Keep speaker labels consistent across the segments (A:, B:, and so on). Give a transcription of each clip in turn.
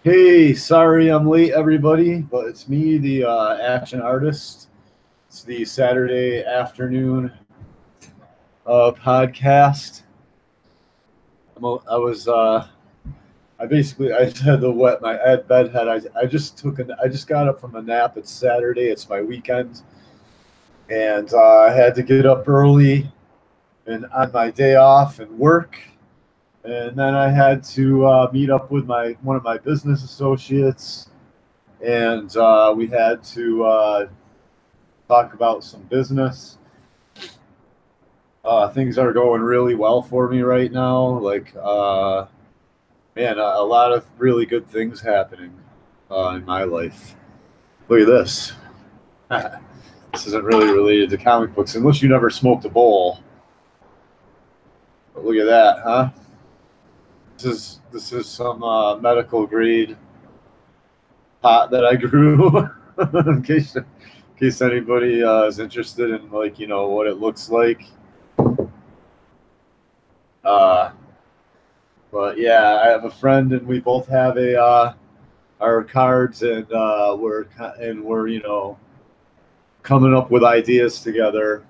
A: Hey, sorry I'm late, everybody, but it's me, the action artist. It's the Saturday afternoon podcast. I was, I just had I had bedhead. I just got up from a nap. It's Saturday. It's my weekend, and I had to get up early and on my day off and work. And then I had to meet up with my one of my business associates, and we had to talk about some business. Things are going really well for me right now. Man, a lot of really good things happening in my life. Look at this. This isn't really related to comic books, unless you never smoked a bowl. But look at that, huh? This is some medical grade pot that I grew. In case anybody is interested in what it looks like. But yeah, I have a friend, and we both have our cards, and we're coming up with ideas together,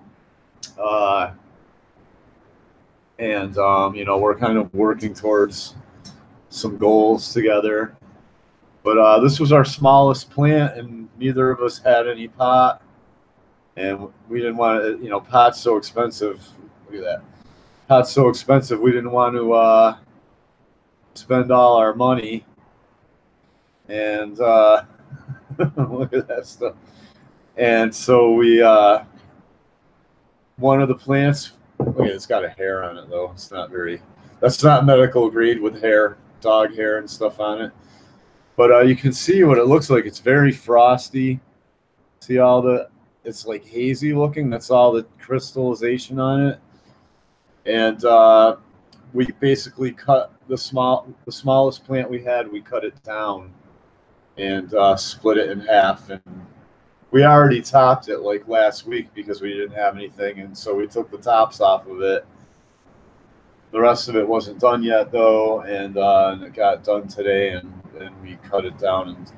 A: and we're kind of working towards some goals together. But this was our smallest plant, and neither of us had any pot, and we didn't want to. Pot's so expensive. Look at that. Pot's so expensive. We didn't want to spend all our money, and look at that stuff. And so we one of the plants. Look, it's got a hair on it though. That's not medical grade with hair, dog hair and stuff on it. But you can see what it looks like. It's very frosty. See it's like hazy looking. That's all the crystallization on it. And we basically cut the smallest plant we had. We cut it down and split it in half. And we already topped it like last week because we didn't have anything, and so we took the tops off of it. The rest of it wasn't done yet though, and it got done today, and we cut it down and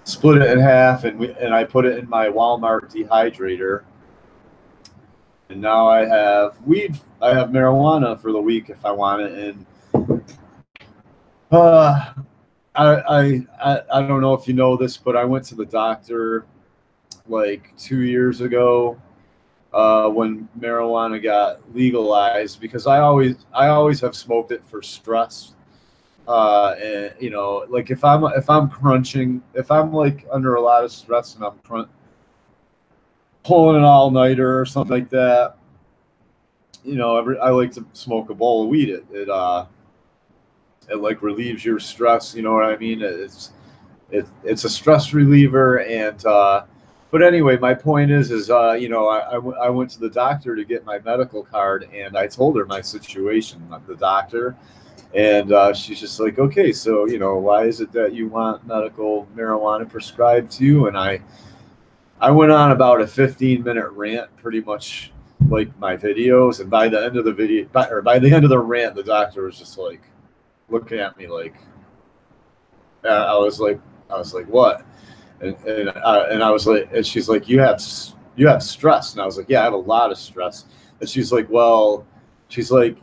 A: split it in half, and I put it in my Walmart dehydrator. And now I have weed. I have marijuana for the week if I want it. And I don't know if you know this, but I went to the doctor like 2 years ago when marijuana got legalized, because I always have smoked it for stress. And like if I'm crunching, if I'm like under a lot of stress and I'm pulling an all-nighter or something like that, I like to smoke a bowl of weed. It like relieves your stress. You know what I mean? It's a stress reliever. And but anyway, my point is I went to the doctor to get my medical card, and I told her my situation, the doctor, and she's just like, okay, so why is it that you want medical marijuana prescribed to you? And I went on about a 15-minute rant, pretty much like my videos. And by the end of the rant, the doctor was just like looking at me like, I was like, what? And I was like, and she's like, you have stress. And I was like, yeah, I have a lot of stress. And she's like, well, I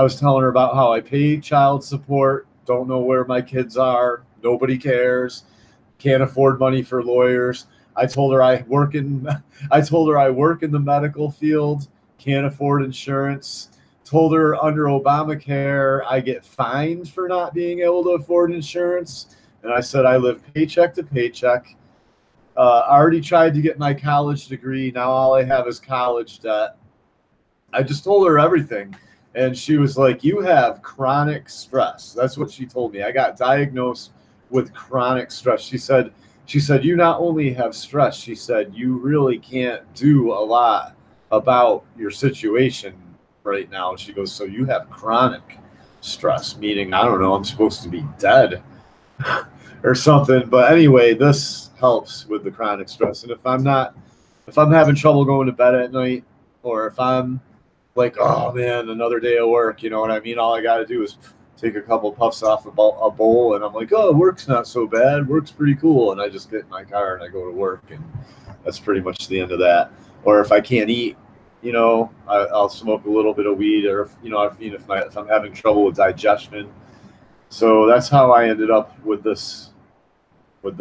A: was telling her about how I pay child support, don't know where my kids are, nobody cares, can't afford money for lawyers. I told her I work in the medical field, can't afford insurance. Told her under Obamacare I get fined for not being able to afford insurance. And I said I live paycheck to paycheck. I already tried to get my college degree. Now all I have is college debt. I just told her everything. And she was like, you have chronic stress. That's what she told me. I got diagnosed with chronic stress. She said, you not only have stress, she said, you really can't do a lot about your situation right now. She goes, so you have chronic stress, meaning, I don't know, I'm supposed to be dead or something. But anyway, this helps with the chronic stress. And if I'm having trouble going to bed at night, or if I'm like, oh man, another day of work, you know what I mean? All I got to do is take a couple puffs off a bowl, and I'm like, oh, work's not so bad. Work's pretty cool. And I just get in my car and I go to work, and that's pretty much the end of that. Or if I can't eat, you know, I'll smoke a little bit of weed, or if I'm having trouble with digestion. So that's how I ended up with this. And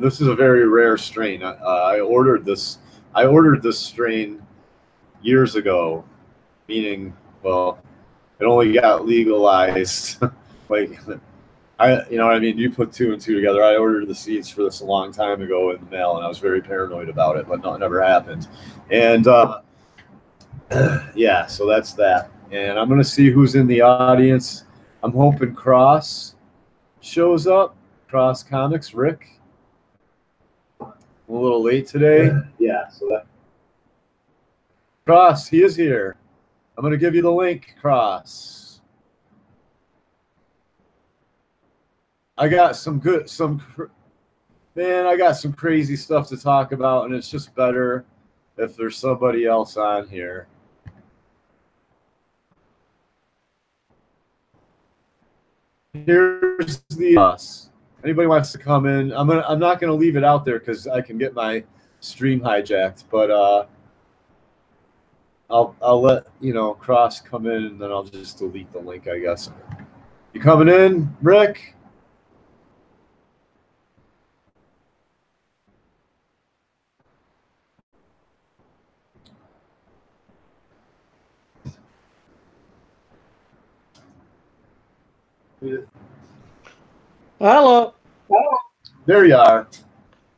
A: this is a very rare strain. I ordered this strain years ago, meaning, well, it only got legalized. Like, you know what I mean? You put 2 and 2 together. I ordered the seeds for this a long time ago in the mail, and I was very paranoid about it, but no, it never happened. And yeah, so that's that. And I'm gonna see who's in the audience. I'm hoping Cross shows up. Cross Comics, Rick. I'm a little late today. Yeah, so that. Cross, he is here. I'm gonna give you the link, Cross. I got some crazy stuff to talk about, and it's just better if there's somebody else on here. Here's the us. Anybody wants to come in? I'm not gonna leave it out there because I can get my stream hijacked, but I'll let Cross come in, and then I'll just delete the link, I guess. You coming in, Rick?
B: Hello.
A: There you are.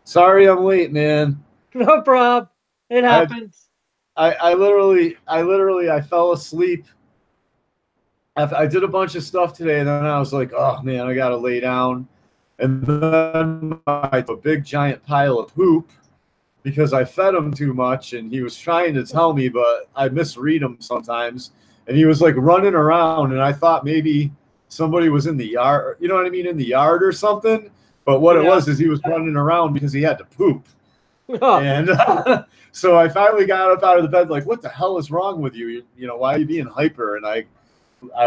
A: Sorry I'm late, man.
B: No problem. It happens.
A: I literally fell asleep. I did a bunch of stuff today, and then I was like, oh man, I gotta lay down. And then I had a big giant pile of poop because I fed him too much, and he was trying to tell me, but I misread him sometimes. And he was like running around, and I thought maybe somebody was in the yard, you know what I mean, in the yard or something. But what it was is he was running around because he had to poop. Oh. And so I finally got up out of the bed, like, what the hell is wrong with you? You know, why are you being hyper? And I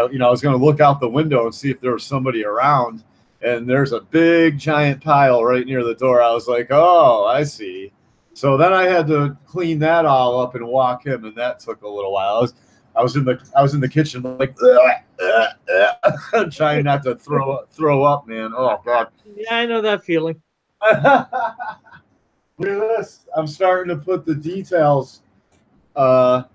A: was going to look out the window and see if there was somebody around. And there's a big giant pile right near the door. I was like, oh, I see. So then I had to clean that all up and walk him, and that took a little while. I was in the kitchen like trying not to throw up, man. Oh God.
B: Yeah, I know that feeling.
A: Look at this. I'm starting to put the details. I'm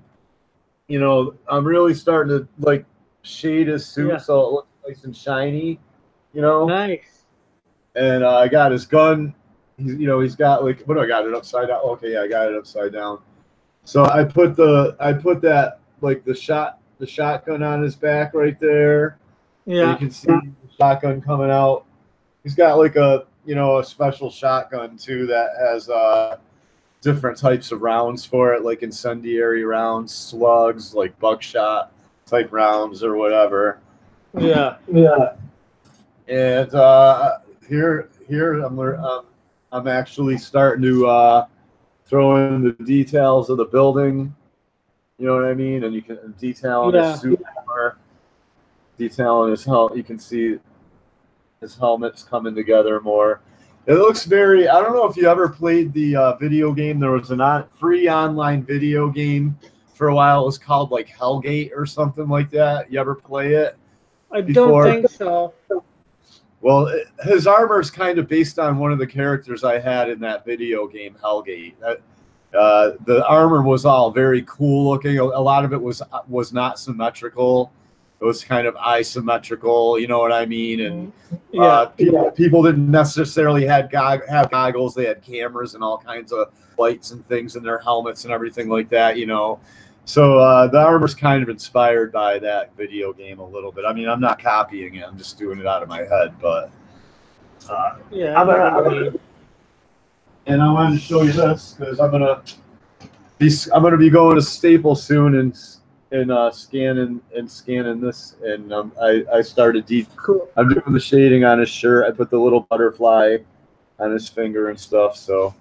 A: really starting to like shade his suit so it looks nice and shiny.
B: Nice.
A: And I got his gun. He's got like, what do I got it upside down? Okay, yeah, I got it upside down. So I put that. Like the shotgun on his back right there. Yeah. And you can see the shotgun coming out. He's got like a special shotgun too that has different types of rounds for it, like incendiary rounds, slugs, like buckshot type rounds or whatever.
B: Yeah.
A: Yeah. And here I'm actually starting to throw in the details of the building. You know what I mean? And you can detail on his suit more, detail on his helmet. You can see his helmet's coming together more. It looks very. I don't know if you ever played the video game. There was a free online video game for a while. It was called like Hellgate or something like that. You ever play it?
B: I don't think so.
A: Well, his armor is kind of based on one of the characters I had in that video game, Hellgate. The armor was all very cool looking. A lot of it was not symmetrical. It was kind of asymmetrical, you know what I mean? And people didn't necessarily have goggles. They had cameras and all kinds of lights and things in their helmets and everything like that, So the armor's kind of inspired by that video game a little bit. I mean, I'm not copying it. I'm just doing it out of my head, but and I wanted to show you this because I'm gonna be going to Staples soon and scanning this, and I started cool. I'm doing the shading on his shirt. I put the little butterfly on his finger and stuff. So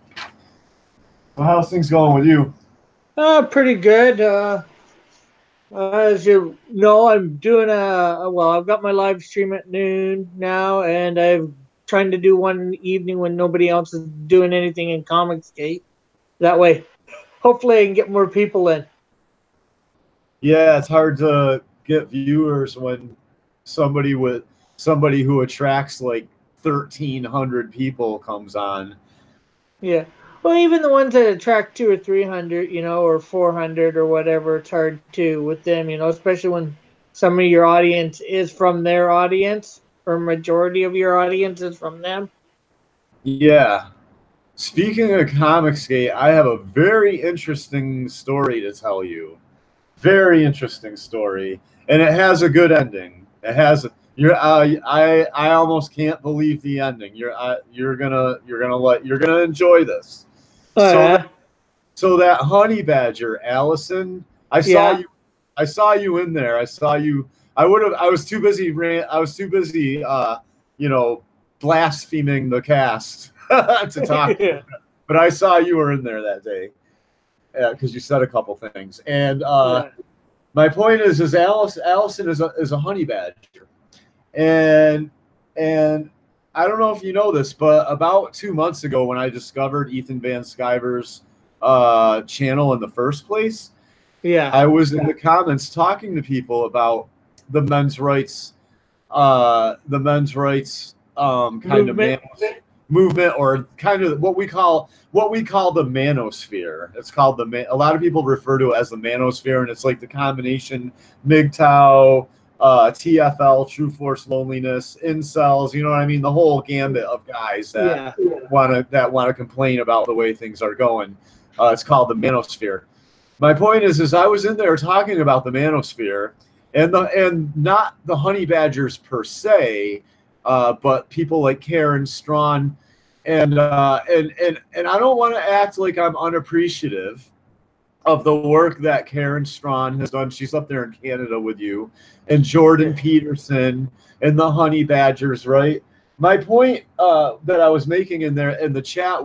A: how's things going with you?
B: Pretty good. As you know, I'm doing well, I've got my live stream at noon now, and I'm trying to do one in the evening when nobody else is doing anything in Comicsgate. That way, hopefully I can get more people in.
A: Yeah, it's hard to get viewers when somebody who attracts like 1,300 people comes on.
B: Yeah. Well, even the ones that attract 200 or 300, or 400 or whatever, it's hard too with them, especially when some of your audience is from their audience, or majority of your audience is from them.
A: Yeah. Speaking of Comicsgate, I have a very interesting story to tell you. Very interesting story, and it has a good ending. It has I almost can't believe the ending. You're gonna enjoy this.
B: Oh, yeah.
A: So that honey badger, Allison, I saw you in there. I saw you. I was too busy. I was too busy. Blaspheming the cast to talk.
B: Yeah.
A: But I saw you were in there that day because you said a couple things. And my point is Allison is a honey badger, and I don't know if you know this, but about 2 months ago, when I discovered Ethan Van Sciver's channel in the first place, I was in the comments talking to people about the men's rights, kind of movement, or kind of what we call the manosphere. It's called a lot of people refer to it as the manosphere, and it's like the combination MGTOW, TFL, True Force Loneliness, incels, you know what I mean? The whole gambit of guys that want to complain about the way things are going. It's called the manosphere. My point is I was in there talking about the manosphere, and not the honey badgers per se, but people like Karen Strawn, and I don't want to act like I'm unappreciative of the work that Karen Strawn has done. She's up there in Canada with you, and Jordan Peterson and the honey badgers, right? My point that I was making in the chat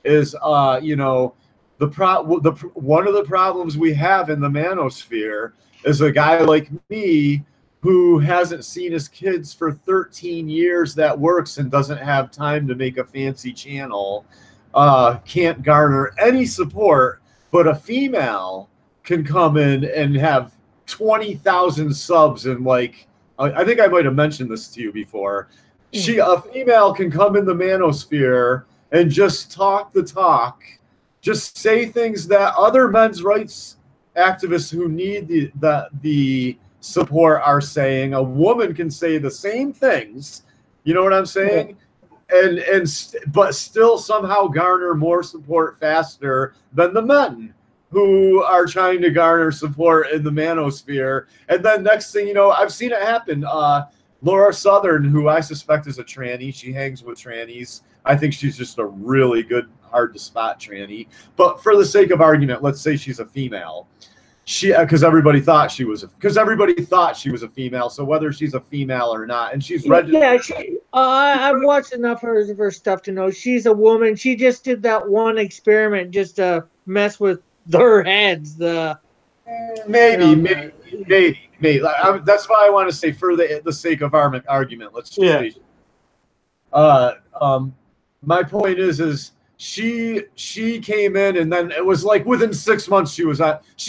A: is one of the problems we have in the manosphere is a guy like me who hasn't seen his kids for 13 years that works and doesn't have time to make a fancy channel, can't garner any support, but a female can come in and have 20,000 subs and I think I might have mentioned this to you before. A female can come in the manosphere and just talk the talk, just say things that other men's rights activists who need the support are saying. A woman can say the same things, you know what I'm saying? But still somehow garner more support faster than the men who are trying to garner support in the manosphere. And then next thing you know, I've seen it happen. Laura Southern, who I suspect is a tranny, she hangs with trannies. I think she's just a really good, hard to spot tranny. But for the sake of argument, let's say she's a female. Because everybody thought she was a female. So whether she's a female or not, and she's registered.
B: Yeah, I've watched enough of her stuff to know she's a woman. She just did that one experiment just to mess with their heads.
A: Maybe. That's why I want to say, for the sake of argument, let's just say. My point is she came in, and then it was like within 6 months she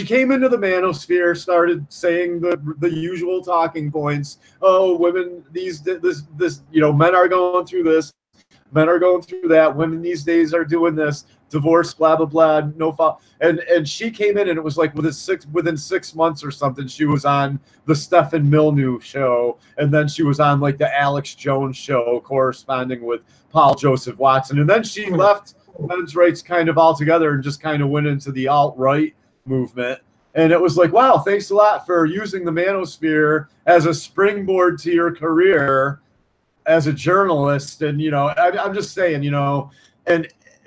A: came into the manosphere, started saying the usual talking points. Oh, women, men are going through this, men are going through that, women these days are doing this, divorce, blah blah blah, no fault. And she came in, and it was like within 6 months or something, she was on the Stephen Milnew show, and then she was on like the Alex Jones show, corresponding with Paul Joseph Watson, and then she left men's rights kind of altogether and just kind of went into the alt-right movement. And it was like, wow, thanks a lot for using the manosphere as a springboard to your career as a journalist. And I'm just saying,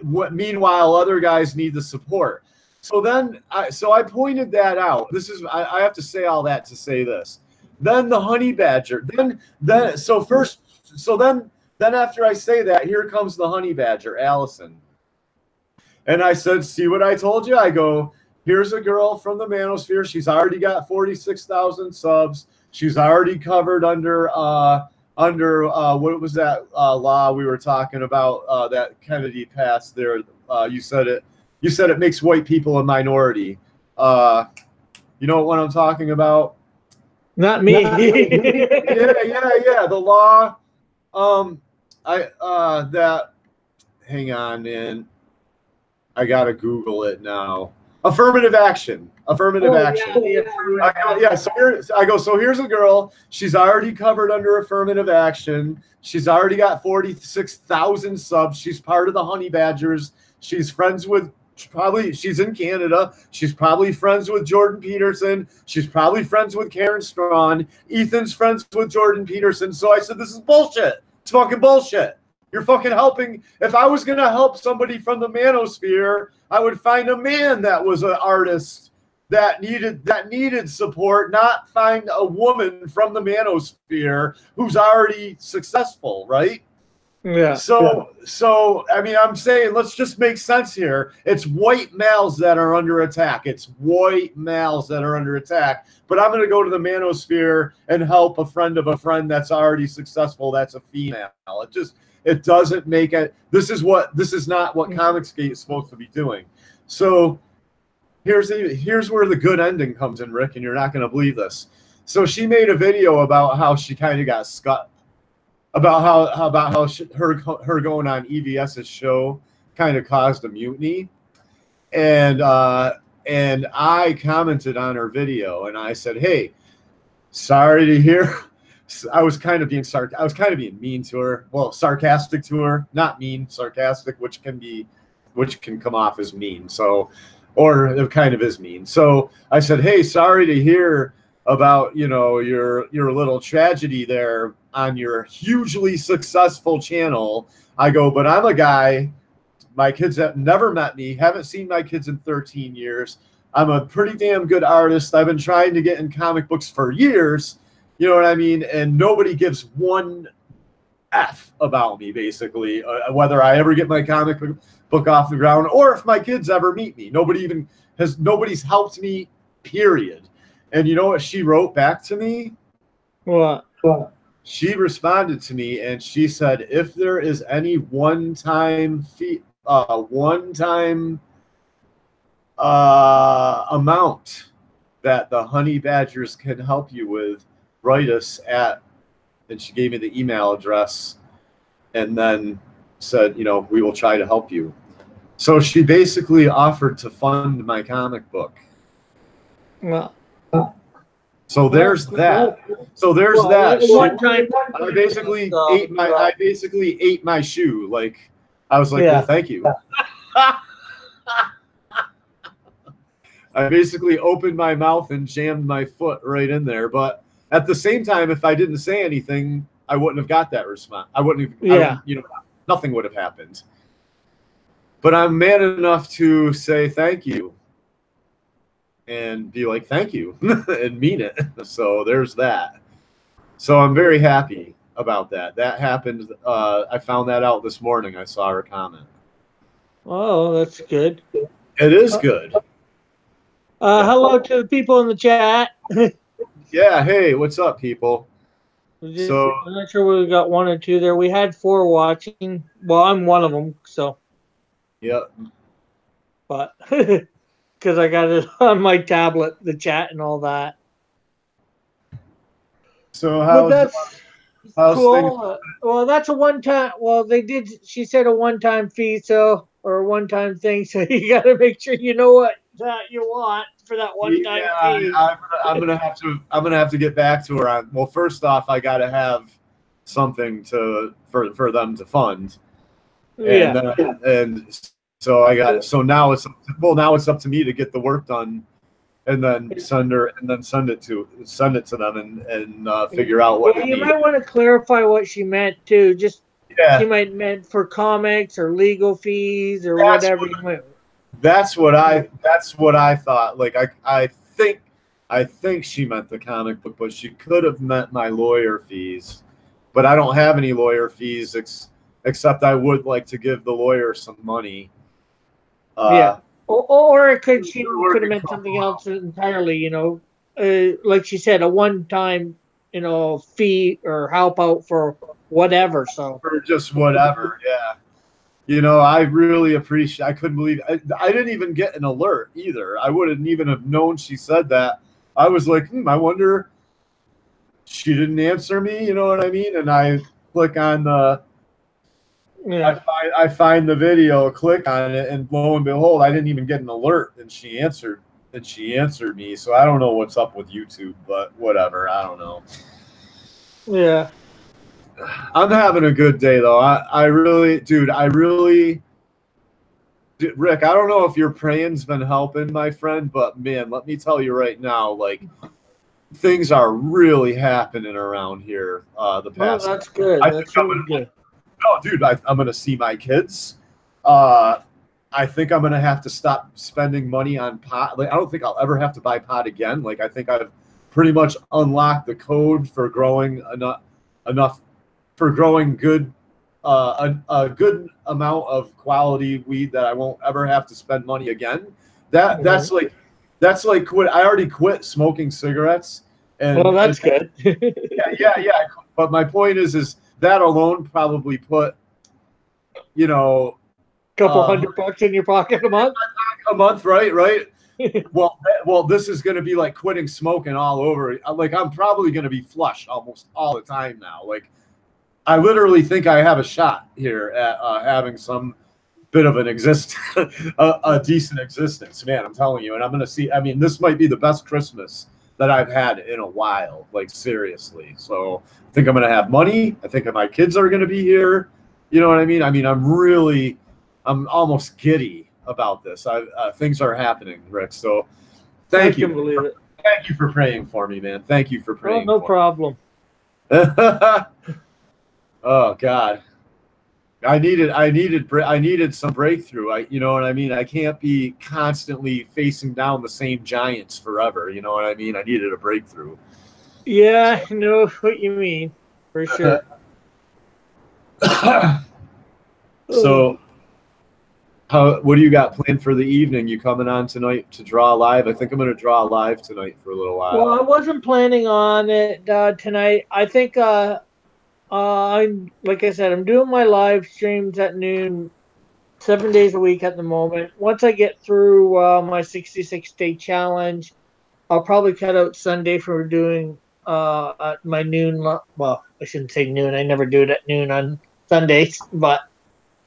A: meanwhile other guys need the support. So then I pointed that out. I have to say all that to say this. Then the honey badger. Then after I say that, here comes the honey badger, Allison. And I said, see what I told you? I go, here's a girl from the Manosphere. She's already got 46,000 subs. She's already covered under what was that law we were talking about that Kennedy passed there? You said it makes white people a minority. You know what I'm talking about?
B: Not me.
A: Yeah. The law. Hang on, man. I gotta Google it now. Affirmative action. Yeah. So here's a girl. She's already covered under affirmative action. She's already got 46,000 subs. She's part of the Honey Badgers. She's friends with she's in Canada. She's probably friends with Jordan Peterson. She's probably friends with Karen Strawn. Ethan's friends with Jordan Peterson. So I said, this is bullshit. It's fucking bullshit. You're fucking helping. If I was going to help somebody from the Manosphere, I would find a man that was an artist that needed support, not find a woman from the Manosphere who's already successful, right?
B: Yeah.
A: So I mean, I'm saying let's just make sense here. It's white males that are under attack. But I'm going to go to the Manosphere and help a friend of a friend that's already successful. That's a female. It doesn't make it. This is not what Comicsgate is supposed to be doing. So here's where the good ending comes in, Rick, and you're not going to believe this. So she made a video about how she kind of got scut, about how her going on EVS's show kind of caused a mutiny, and I commented on her video and I said, hey, sorry to hear. I was kind of being mean to her. Well, sarcastic to her, not mean, sarcastic, which can come off as mean. So, or it kind of is mean. So I said, hey, sorry to hear about, your little tragedy there on your hugely successful channel. I go, but I'm a guy. My kids have never met me, haven't seen my kids in 13 years. I'm a pretty damn good artist. I've been trying to get in comic books for years. You know what I mean? And nobody gives one F about me, basically, whether I ever get my comic book off the ground or if my kids ever meet me. Nobody's helped me, period. And you know what she wrote back to me?
B: What?
A: She responded to me and she said, if there is any one-time amount that the Honey Badgers can help you with, write us at, and she gave me the email address and then said, we will try to help you. So she basically offered to fund my comic book.
B: Well,
A: so there's that.
B: One time,
A: I basically ate my shoe. Like, I was like, well, thank you. I basically opened my mouth and jammed my foot right in there. But at the same time, if I didn't say anything, I wouldn't have got that response. Nothing would have happened. But I'm man enough to say thank you and be like, thank you and mean it. So there's that. So I'm very happy about that. That happened. I found that out this morning. I saw her comment.
B: Oh, that's good.
A: It is good.
B: Hello to the people in the chat.
A: Yeah. Hey, what's up, people? So
B: I'm not sure we got one or two there. We had 4 watching. Well, I'm one of them. So.
A: Yep.
B: But because I got it on my tablet, the chat and all that.
A: So how's
B: cool. Well, that's a one-time. Well, she said a one-time fee, or a one-time thing. So you got to make sure you know what that you want for that one-time fee.
A: I'm gonna have to get back to her on. Well, first off, I got to have something for them to fund. And so I got it. So now it's up to me to get the work done, and then send it to them and figure out what.
B: Well, you might want to clarify what she meant too. Just she might meant for comics or legal fees or whatever.
A: That's what I thought. Like I think she meant the comic book, but she could have meant my lawyer fees. But I don't have any lawyer fees except I would like to give the lawyer some money.
B: Or it could she
A: They're
B: could have
A: working
B: meant
A: from
B: something
A: home.
B: else entirely. Like she said, a one-time fee or help out for whatever. So
A: Or just whatever. Yeah. I really appreciate. I couldn't believe. I didn't even get an alert either. I wouldn't even have known she said that. I was like, I wonder. She didn't answer me. You know what I mean? And I click on the.
B: yeah,
A: I find the video, click on it, and lo and behold, I didn't even get an alert, and she answered. And she answered me. So I don't know what's up with YouTube, but whatever. I don't know.
B: yeah.
A: I'm having a good day though. I really, dude. Rick, I don't know if your praying's been helping, my friend, but man, let me tell you right now, like things are really happening around here. The
B: Well,
A: past,
B: that's good.
A: I think
B: That's
A: I'm
B: really
A: gonna,
B: good.
A: no, dude, I'm gonna see my kids. Uh, I think I'm gonna have to stop spending money on pot. Like, I don't think I'll ever have to buy pot again. Like, I think I've pretty much unlocked the code for growing enough for growing good a good amount of quality weed that I won't ever have to spend money again. That's
B: Mhm.
A: like quit. I already quit smoking cigarettes,
B: Well,
A: and
B: that's good.
A: yeah. But my point is that alone probably put you know
B: Couple
A: uh,
B: $100 in your pocket a month.
A: a month, right? Well, this is going to be like quitting smoking all over. Like I'm probably going to be flush almost all the time now. Like I literally think I have a shot here at having some bit of an a decent existence, man. I'm telling you, and I'm gonna see. I mean, this might be the best Christmas that I've had in a while, like seriously. So I think I'm gonna have money. I think my kids are gonna be here. You know what I mean? I mean, I'm almost giddy about this. Things are happening, Rick. So
B: I
A: thank
B: can
A: you,
B: believe it.
A: thank you for praying for me, man. Thank you for
B: Oh,
A: praying
B: no
A: for
B: problem.
A: me. Oh God. I needed some breakthrough. You know what I mean? I can't be constantly facing down the same giants forever. You know what I mean? I needed a breakthrough.
B: Yeah, I know what you mean for sure. Oh.
A: So, what do you got planned for the evening? You coming on tonight to draw live? I think I'm going to draw live tonight for a little
B: Well, I
A: while.
B: wasn't planning on it tonight. I think I'm like I said, I'm doing my live streams at noon, 7 days a week at the moment. Once I get through my 66-day challenge, I'll probably cut out Sunday for doing at my noon. Well, I shouldn't say noon. I never do it at noon on Sundays, but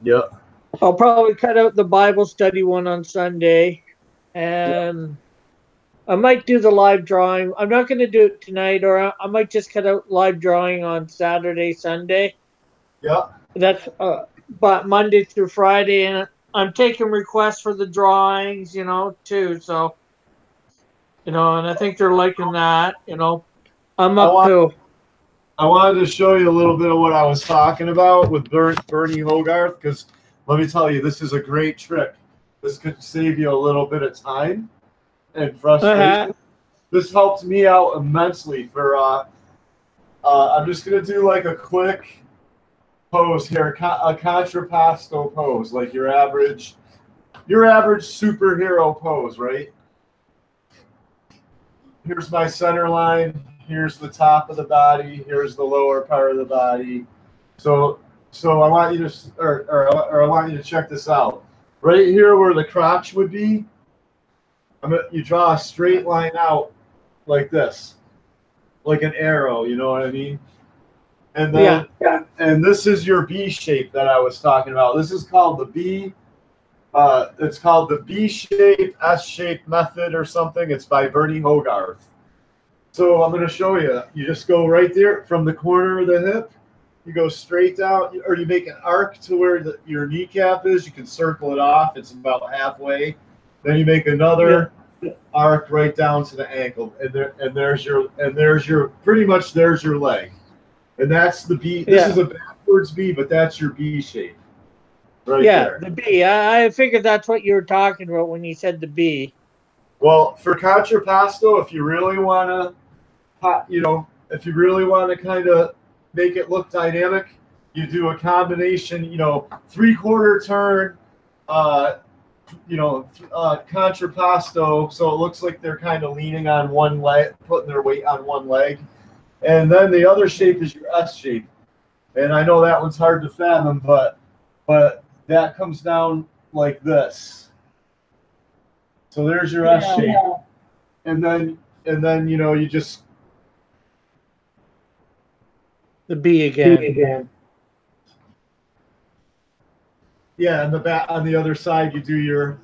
A: Yep.
B: I'll probably cut out the Bible study one on Sunday,
A: Yep.
B: and I might do the live drawing. I'm not going to do it tonight, or I might just cut out live drawing on Saturday, Sunday.
A: Yep.
B: That's but Monday through Friday, and I'm taking requests for the drawings, too. So, and I think they're liking that. I'm
A: I
B: up
A: want.
B: to.
A: I wanted to show you a little bit of what I was talking about with Bernie Hogarth, because let me tell you, this is a great trick. This could save you a little bit of time and
B: Uh-huh.
A: frustration. This helped me out immensely for I'm just gonna do like a quick pose here, a contrapposto pose, like your average superhero pose, right? Here's my center line, here's the top of the body, here's the lower part of the body. So I want you to or I want you to check this out. Right here where the crotch would be, you draw a straight line out like this, like an arrow, you know what I mean? And then and this is your B shape that I was talking about. This is called the B. It's called the B shape, S shape method or something. It's by Bernie Hogarth. So I'm going to show you. You just go right there from the corner of the hip. You go straight down, or you make an arc to where your kneecap is. You can circle it off. It's about halfway. Then you make another arc right down to the ankle, and there's your pretty much there's your leg, and that's the B. This is a backwards B, but that's your B shape. Right there.
B: The B. I figured that's what you were talking about when you said the B.
A: Well, for contrapposto, if you really want to, if you really want to kind of make it look dynamic, you do a combination, 3/4 turn, contrapposto, so it looks like they're kind of leaning on one leg, putting their weight on one leg. And then the other shape is your S shape. And I know that one's hard to fathom, but that comes down like this. So there's your S shape. And then you just
B: the B again.
A: Yeah, and the back on the other side you do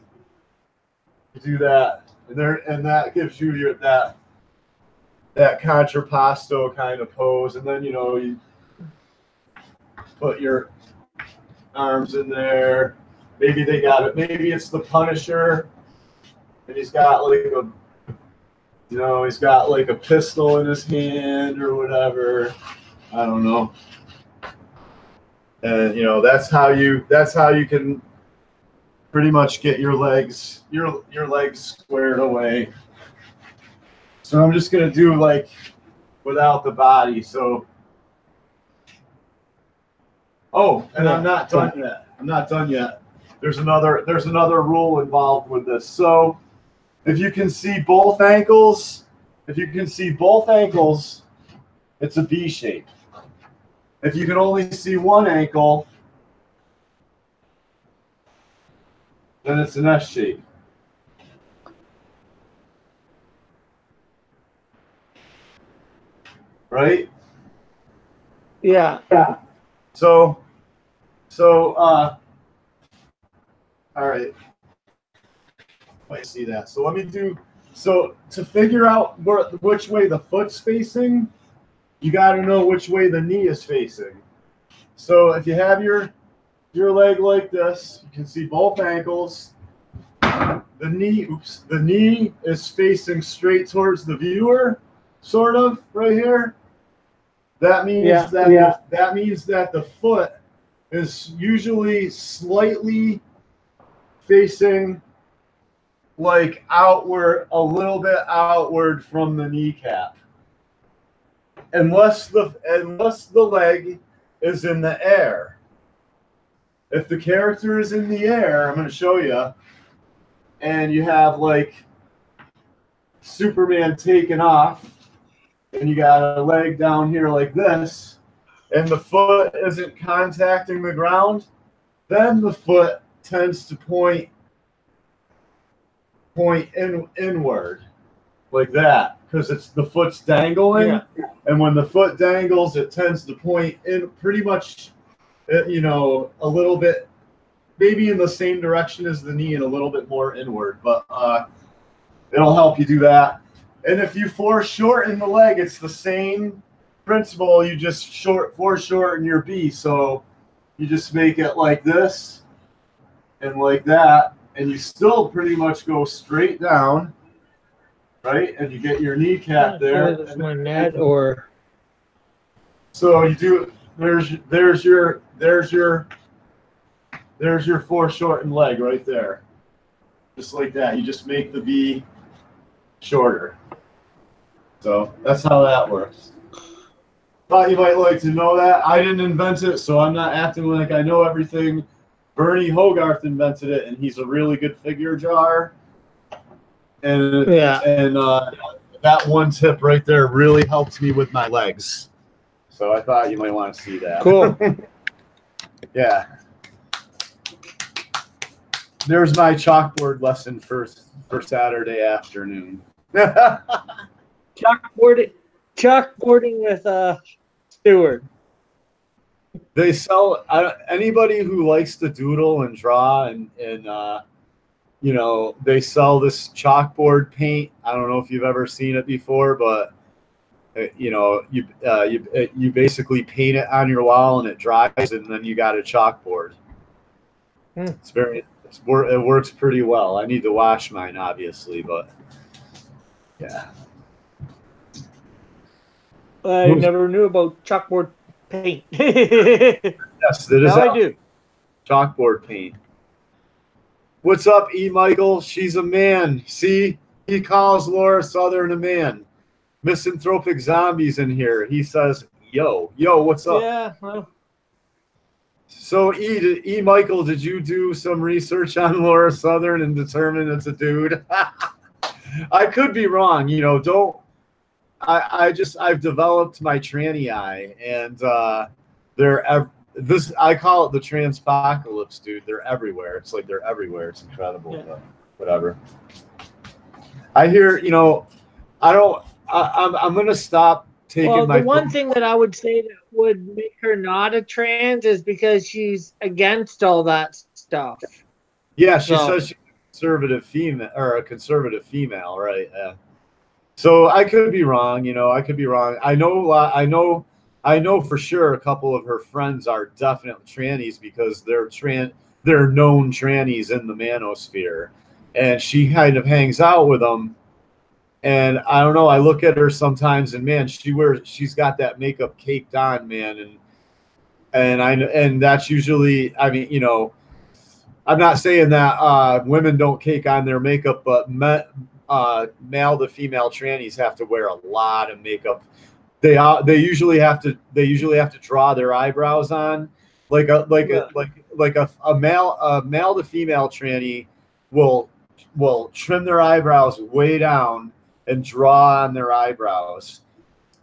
A: that. And that gives you that contrapposto kind of pose, and then you put your arms in there. Maybe they got it. Maybe it's the Punisher, and he's got like a pistol in his hand or whatever. I don't know. And that's how you can pretty much get your legs squared away. So I'm just gonna do like without the body. So and I'm not done yet. There's another rule involved with this. So if you can see both ankles, it's a B shape. If you can only see one ankle, then it's an S shape. Right?
B: Yeah.
A: So all right. I see that. So let me do, so to figure out which way the foot's facing, you got to know which way the knee is facing. So if you have your leg like this, you can see both ankles. The knee is facing straight towards the viewer, sort of right here. That means that means that the foot is usually slightly facing like outward, a little bit outward from the kneecap. Unless the leg is in the air. If the character is in the air, I'm going to show you, and you have like Superman taken off, and you got a leg down here like this, and the foot isn't contacting the ground, then the foot tends to point inward like that, because it's the foot's dangling, and when the foot dangles, it tends to point in pretty much, a little bit, maybe in the same direction as the knee and a little bit more inward, but it'll help you do that. And if you foreshorten the leg, it's the same principle. You just foreshorten your B. So you just make it like this and like that, and you still pretty much go straight down, right? And you get your kneecap there. So you do. There's your foreshortened leg right there, just like that. You just make the B shorter. So that's how that works. Thought you might like to know that. I didn't invent it, so I'm not acting like I know everything. Bernie Hogarth invented it, and he's a really good figure drawer. And that one tip right there really helped me with my legs. So I thought you might want to see that.
B: Cool.
A: Yeah. There's my chalkboard lesson for Saturday afternoon.
B: Chalkboarding with Stewart.
A: They sell anybody who likes to doodle and draw and they sell this chalkboard paint. I don't know if you've ever seen it before, but you basically paint it on your wall and it dries, and then you got a chalkboard. It works pretty well. I need to wash mine, obviously, but yeah.
B: I never knew about chalkboard paint.
A: Yes, that is.
B: Now I do.
A: Chalkboard paint. What's up, E. Michael? She's a man. See, he calls Laura Southern a man. Misanthropic Zombies in here. He says, yo, what's up?
B: Yeah, well.
A: So Michael, did you do some research on Laura Southern and determine it's a dude? I could be wrong. Don't. I've developed my tranny eye, and I call it the transpocalypse, dude. They're everywhere. It's like they're everywhere. It's incredible.
B: Yeah.
A: But whatever. I hear. I'm gonna stop taking
B: Well,
A: my.
B: the one thing that I would say that would make her not a trans is because she's against all that stuff.
A: Yeah, she says she's a conservative female, right? Yeah. So I could be wrong. I could be wrong. I know for sure a couple of her friends are definitely trannies because they're known trannies in the manosphere, and she kind of hangs out with them. And I don't know. I look at her sometimes, and man, she's got that makeup caked on, man, and that's usually. I mean, I'm not saying that women don't cake on their makeup, but male to female trannies have to wear a lot of makeup. They usually have to draw their eyebrows on, like a male to female tranny will trim their eyebrows way down and draw on their eyebrows.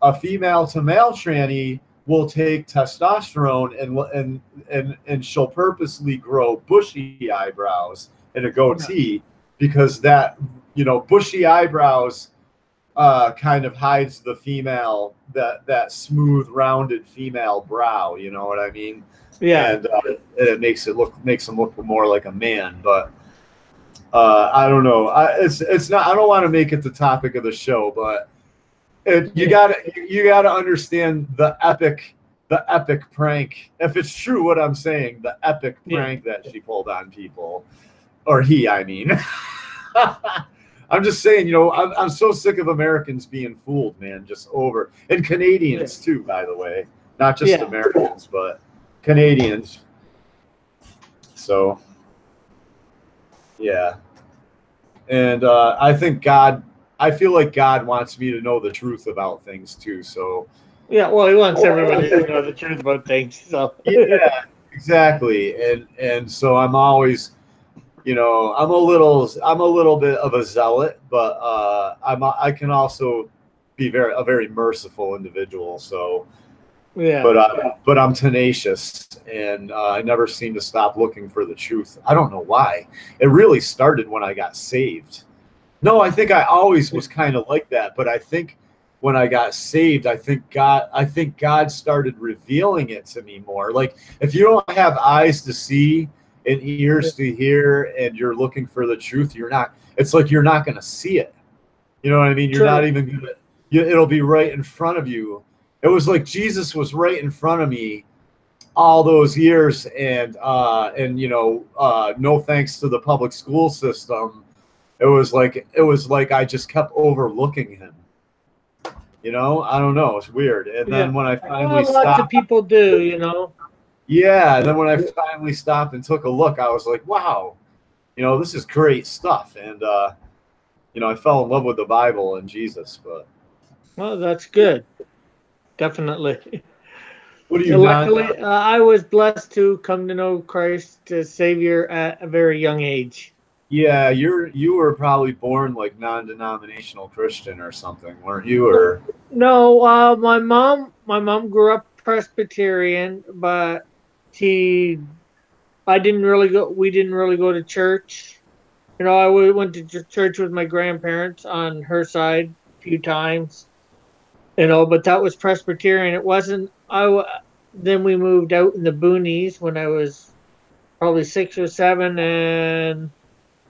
A: A female to male tranny will take testosterone and she'll purposely grow bushy eyebrows and a goatee because that bushy eyebrows kind of hides the female, that smooth rounded female brow. You know what I mean?
B: Yeah.
A: And it makes him look more like a man. But I don't know. It's not. I don't want to make it the topic of the show, but you gotta understand the epic prank. If it's true what I'm saying, the epic prank that she pulled on people, or he, I mean. I'm just saying, I'm so sick of Americans being fooled, man, just over. And Canadians, too, by the way. Not just Americans, but Canadians. So, yeah. And I feel like God wants me to know the truth about things, too, so.
B: Yeah, well, he wants everybody to know the truth about things, so.
A: Yeah, exactly. And so I'm always... I'm a little bit of a zealot, but I can also be a very merciful individual. So,
B: yeah.
A: But I'm tenacious, and I never seem to stop looking for the truth. I don't know why. It really started when I got saved. No, I think I always was kind of like that, but I think when I got saved, I think God started revealing it to me more. Like if you don't have eyes to see and ears to hear and you're looking for the truth, it's like you're not going to see it. You know what I mean? You're not even going to, it'll be right in front of you. It was like Jesus was right in front of me all those years. And no thanks to the public school system. It was like I just kept overlooking him. I don't know. It's weird. And then when I finally stopped.
B: Lots of people do,
A: Yeah, and then when I finally stopped and took a look, I was like, wow, this is great stuff. And, I fell in love with the Bible and Jesus. But
B: well, that's good. Definitely.
A: What do you
B: Luckily, I was blessed to come to know Christ as Savior at a very young age.
A: Yeah, you were probably born like non-denominational Christian or something, weren't you? Or
B: no, my mom grew up Presbyterian, but we didn't really go to church. I went to church with my grandparents on her side a few times. But that was Presbyterian. It wasn't. Then we moved out in the boonies when I was probably 6 or 7, and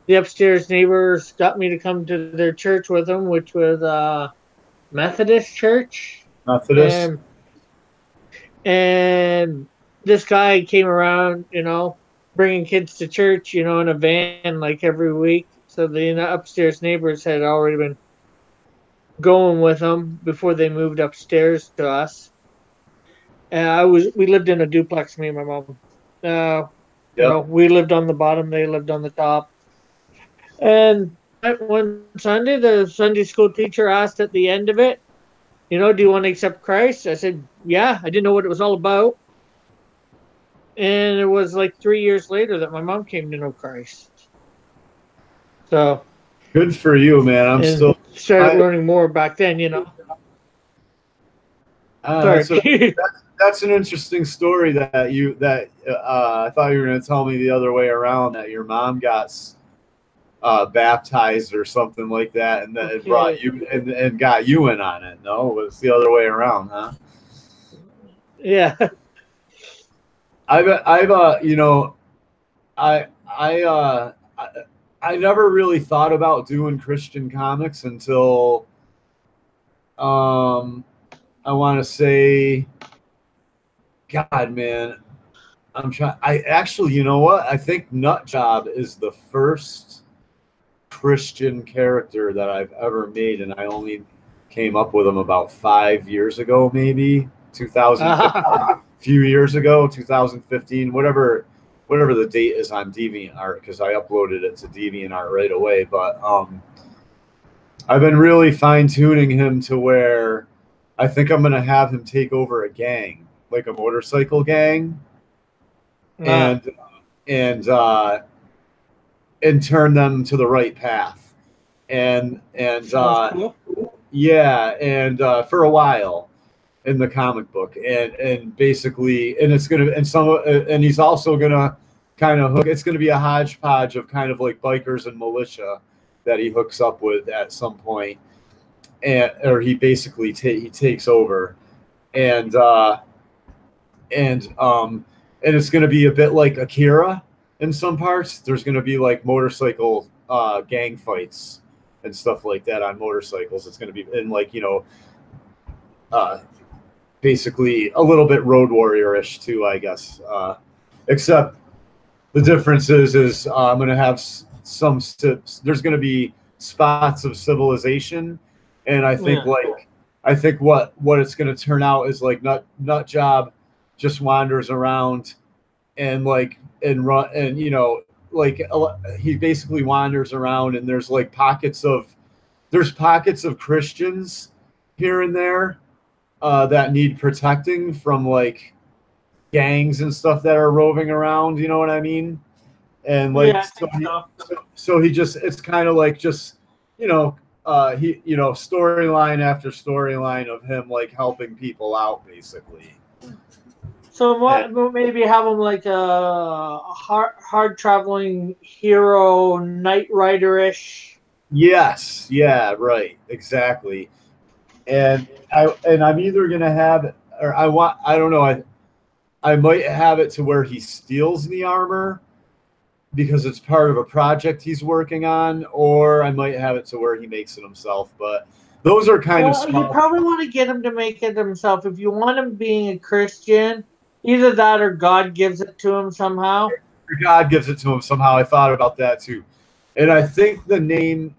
B: the upstairs neighbors got me to come to their church with them, which was Methodist church.
A: Methodist.
B: And this guy came around, bringing kids to church, in a van like every week. So the upstairs neighbors had already been going with them before they moved upstairs to us. And we lived in a duplex, me and my mom. We lived on the bottom, they lived on the top. And one Sunday, the Sunday school teacher asked at the end of it, do you want to accept Christ? I said, yeah. I didn't know what it was all about. And it was like 3 years later that my mom came to know Christ. So
A: Good for you, man. I'm
B: and
A: still.
B: started
A: I,
B: learning more back then,
A: that's
B: Sorry.
A: that's an interesting story that I thought you were going to tell me the other way around, that your mom got baptized or something like that, and then it
B: Okay.
A: brought you and got you in on it. No, it was the other way around, huh?
B: Yeah.
A: You know, I I uh I, I never really thought about doing Christian comics until um I want to say, God, man, I'm trying. I actually, you know what? I think Nutjob is the first Christian character that I've ever made, and I only came up with him about 5 years ago, maybe 2015, a few years ago, 2015, whatever the date is on DeviantArt, because I uploaded it to DeviantArt right away. But I've been really fine tuning him to where I think I'm gonna have him take over a gang, like a motorcycle gang, and and uh, and turn them to the right path. And
B: Sounds cool.
A: yeah, and for a while in the comic book, and basically, and it's gonna and some and he's also gonna kind of hook. It's gonna be a hodgepodge of kind of like bikers and militia that he hooks up with at some point, and or he basically he takes over, and and um and it's gonna be a bit like Akira in some parts. There's gonna be like motorcycle gang fights and stuff like that on motorcycles. It's gonna be in like, uh, basically a little bit Road Warrior-ish too, I guess. Except the difference is I'm going to have there's going to be spots of civilization, and I think what it's going to turn out is like Nutjob just wanders around and like and run and like he basically wanders around, and there's pockets of Christians here and there that need protecting from like gangs and stuff that are roving around. You know what I mean? And like,
B: Yeah, I think so.
A: so he just, it's kind of like just, storyline after storyline of him like helping people out, basically.
B: So
A: And,
B: what, maybe have him like a hard traveling hero, Knight Rider ish.
A: yes, yeah, right, exactly. And I'm either gonna have it, or I don't know, I might have it to where he steals the armor because it's part of a project he's working on, or I might have it to where he makes it himself. But those are kind of
B: You
A: small.
B: probably want to get him to make it himself. If you want him being a Christian, either that or God gives it to him somehow.
A: God gives it to him somehow. I thought about that too, and I think the name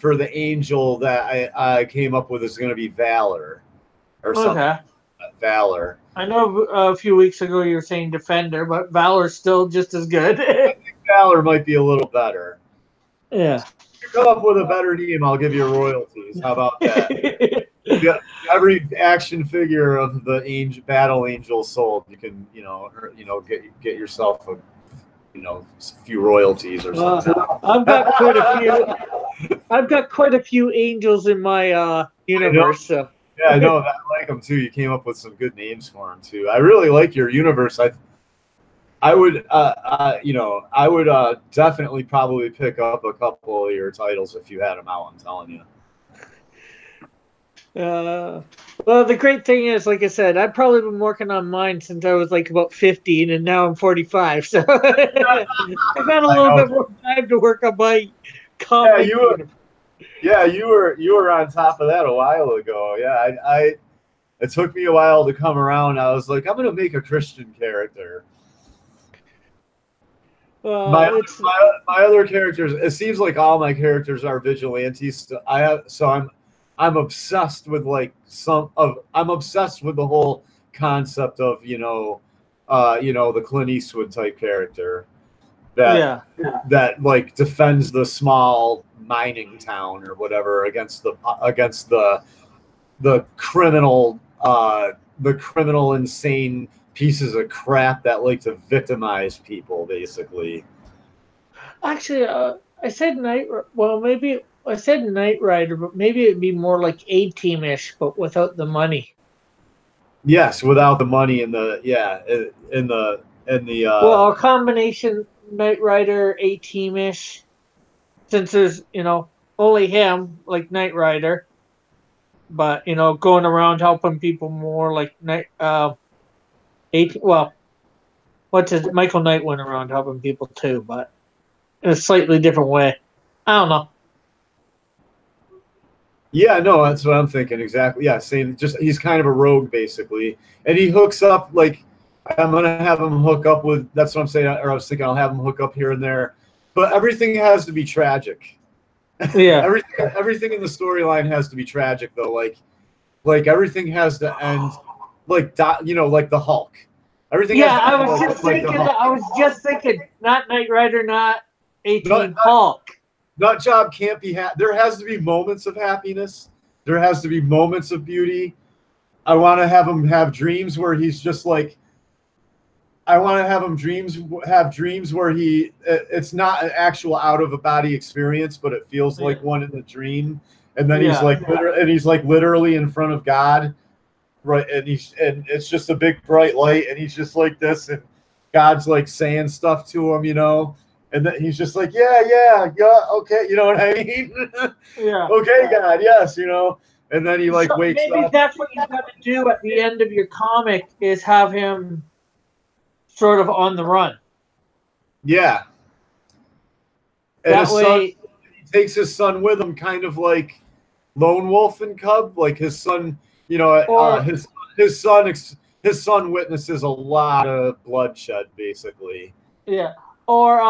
A: for the angel that I came up with is going to be Valor or something.
B: Okay.
A: Valor.
B: I know a few weeks ago you were saying Defender, but Valor's still just as good.
A: Valor might be a little better.
B: Yeah.
A: If you come up with a better name, I'll give you royalties. How about that? Yeah, every action figure of the battle angel sold, you can get yourself a few royalties or something.
B: I've got quite a few. I've got quite a few angels in my universe. So.
A: Yeah, I know. I like them too. You came up with some good names for them too. I really like your universe. I would definitely probably pick up a couple of your titles if you had them out. I'm telling you.
B: Well, the great thing is, like I said, I've probably been working on mine since I was like about 15, and now I'm 45. So I've got a little bit more time to work on my comic.
A: Yeah, you were on top of that a while ago. Yeah, it took me a while to come around. I was like, I'm gonna make a Christian character. My other characters. It seems like all my characters are vigilantes. I'm obsessed with I'm obsessed with the whole concept of the Clint Eastwood type character that like defends the small mining town or whatever against the criminal insane pieces of crap that like to victimize people, basically.
B: Actually, I said Knight. Well, maybe I said Knight Rider, but maybe it'd be more like A-Team-ish, but without the money.
A: Yes, without the money and the
B: Well, a combination Knight Rider, A-Team-ish, since there's only him like Knight Rider, but going around helping people more like Knight. Well, Michael Knight went around helping people too, but in a slightly different way. I don't know.
A: Yeah, no, that's what I'm thinking exactly. Yeah, same. Just he's kind of a rogue basically, and he hooks up like I'm gonna have him hook up with. That's what I'm saying. Or I was thinking I'll have him hook up here and there, but everything has to be tragic.
B: Yeah.
A: everything in the storyline has to be tragic though. Like everything has to end like like the Hulk. Everything.
B: Yeah,
A: has to end
B: I was
A: like,
B: just
A: like
B: thinking.
A: the Hulk.
B: I was just thinking. Not Knight Rider, not A-Team,
A: Not-
B: Hulk.
A: Nut job can't be there has to be moments of happiness. There has to be moments of beauty. I want to have him have dreams where he's just like I want to have him have dreams where it's not an actual out of a body experience, but it feels like one in the dream. And then he's like literally in front of God, right? And it's just a big bright light, and he's just like this, and God's like saying stuff to him. And then he's just like, yeah, okay, you know what I mean?
B: Yeah.
A: Okay, God, yes, And then he wakes
B: maybe
A: up.
B: that's what you got to do at the end of your comic is have him sort of on the run.
A: Yeah. And
B: that way,
A: he takes his son with him, kind of like Lone Wolf and Cub. Like his son, his son witnesses a lot of bloodshed, basically.
B: Yeah. Or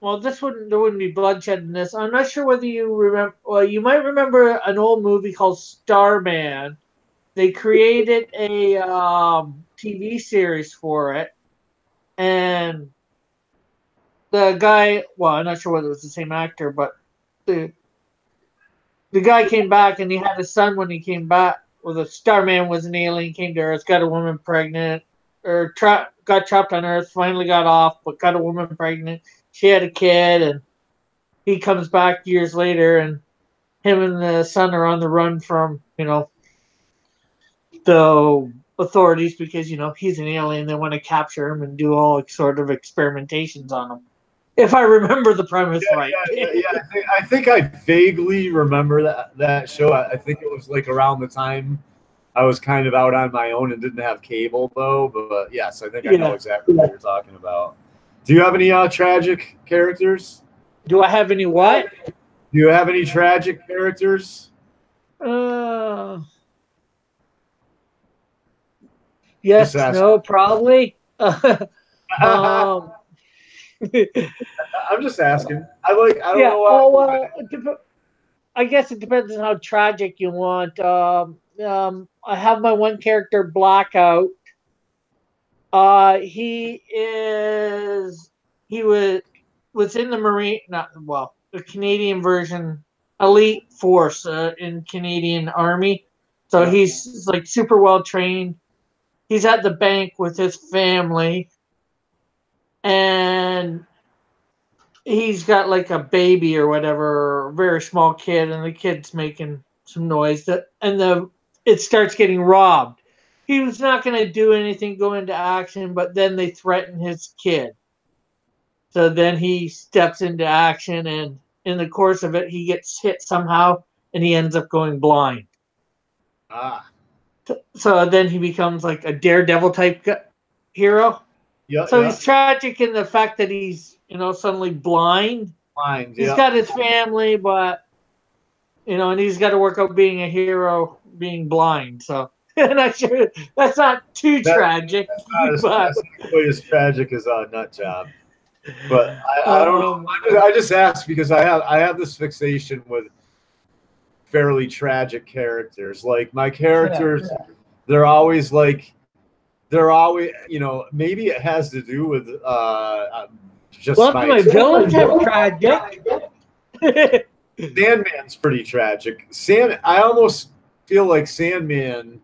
B: well, there wouldn't be bloodshed in this. I'm not sure whether you remember. Well, you might remember an old movie called Starman. They created a TV series for it, and the guy. Well, I'm not sure whether it was the same actor, but the guy came back and he had a son when he came back. Well, the Starman was an alien, came to Earth, got a woman pregnant, or got trapped on Earth, finally got off, but got a woman pregnant. She had a kid, and he comes back years later, and him and the son are on the run from, the authorities because, he's an alien. They want to capture him and do all sort of experimentations on him. If I remember the premise right.
A: Yeah. I think I vaguely remember that show. I think it was like around the time I was kind of out on my own and didn't have cable, though. But yes, I think I know exactly what you're talking about. Do you have any tragic characters?
B: Do I have any what?
A: Do you have any tragic characters?
B: Yes, no, probably.
A: I'm just asking. I don't know why.
B: I guess it depends on how tragic you want. I have my one character, Blackout. He was in the Marine, the Canadian version, elite force in Canadian Army. So he's like super well trained. He's at the bank with his family, and he's got like a baby or whatever, or a very small kid, and the kid's making some noise. It starts getting robbed. He was not going to do anything, go into action, but then they threaten his kid. So then he steps into action, and in the course of it, he gets hit somehow, and he ends up going blind. So then he becomes like a daredevil type hero. He's tragic in the fact that he's, suddenly blind. He's got his family, but, and he's got to work out being a hero, being blind. So not sure that's not too tragic.
A: That's not as tragic as a nut job. But I don't know. I just asked because I have this fixation with fairly tragic characters. Like my characters, they're always maybe it has to do with just
B: my villains are tragic.
A: Sandman's pretty tragic. I almost feel like Sandman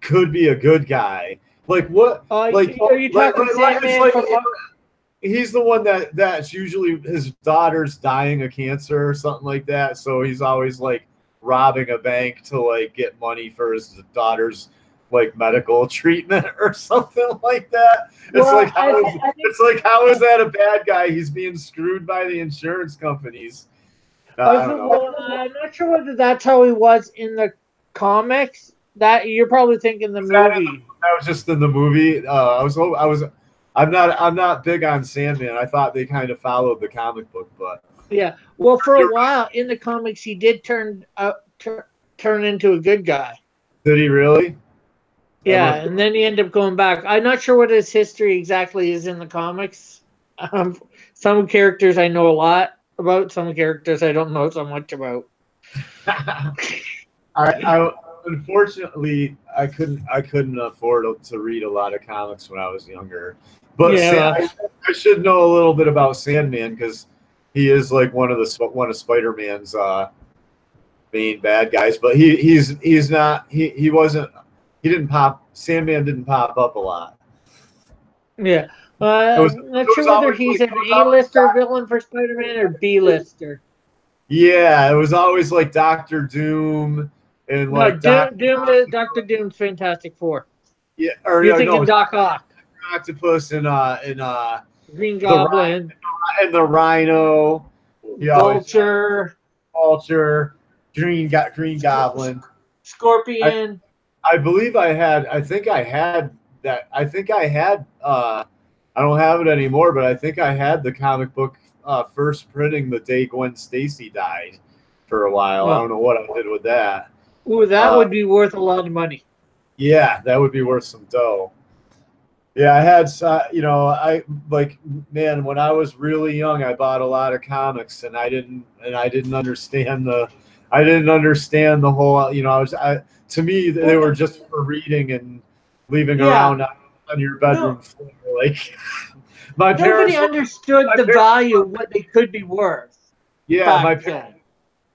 A: could be a good guy. Like what? Like
B: are you talking Sandman
A: it's
B: from?
A: he's the one that's usually his daughter's dying of cancer or something like that. So he's always like robbing a bank to like get money for his daughter's like medical treatment or something like that. It's like how is that a bad guy? He's being screwed by the insurance companies. I don't know.
B: I'm not sure whether that's how he was in the comics. That you're probably thinking the movie.
A: That was just in the movie. I'm not big on Sandman. I thought they kind of followed the comic book, but
B: yeah. Well, for a while in the comics, he did turn into a good guy.
A: Did he really?
B: Yeah, and then he ended up going back. I'm not sure what his history exactly is in the comics. Some characters I know a lot about. Some characters I don't know so much about.
A: I unfortunately I couldn't afford to read a lot of comics when I was younger. But yeah. I should know a little bit about Sandman because he is like one of Spider-Man's main bad guys. But he's not he wasn't. He didn't pop. Sandman didn't pop up a lot.
B: Yeah, I'm not sure whether he's an A-lister villain for Spider-Man or B-lister.
A: Yeah, it was always like Doctor Doom and like
B: Doctor Doom's Fantastic Four.
A: Yeah, or
B: you're thinking Doc Ock,
A: Octopus, and
B: Green Goblin,
A: and the Rhino,
B: Vulture,
A: Green Goblin,
B: Scorpion.
A: I believe I think I had that. I don't have it anymore, but I think I had the comic book first printing the day Gwen Stacy died for a while. I don't know what I did with that.
B: Ooh, that would be worth a lot of money.
A: Yeah, that would be worth some dough. Yeah, I had, when I was really young, I bought a lot of comics, and I didn't understand the whole, to me, they were just for reading and leaving around on your bedroom floor. Like,
B: nobody understood the value of what they could be worth.
A: Yeah,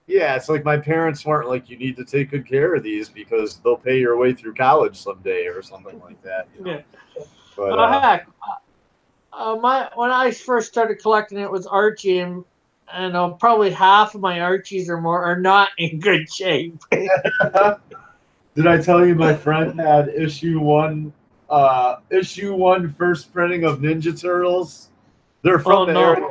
A: yeah, it's like my parents weren't like, you need to take good care of these because they'll pay your way through college someday or something like that.
B: Yeah. But, heck, when I first started collecting it was Archie, and probably half of my Archies or more are not in good shape.
A: Did I tell you my friend had issue one first printing of Ninja Turtles? They're from the area.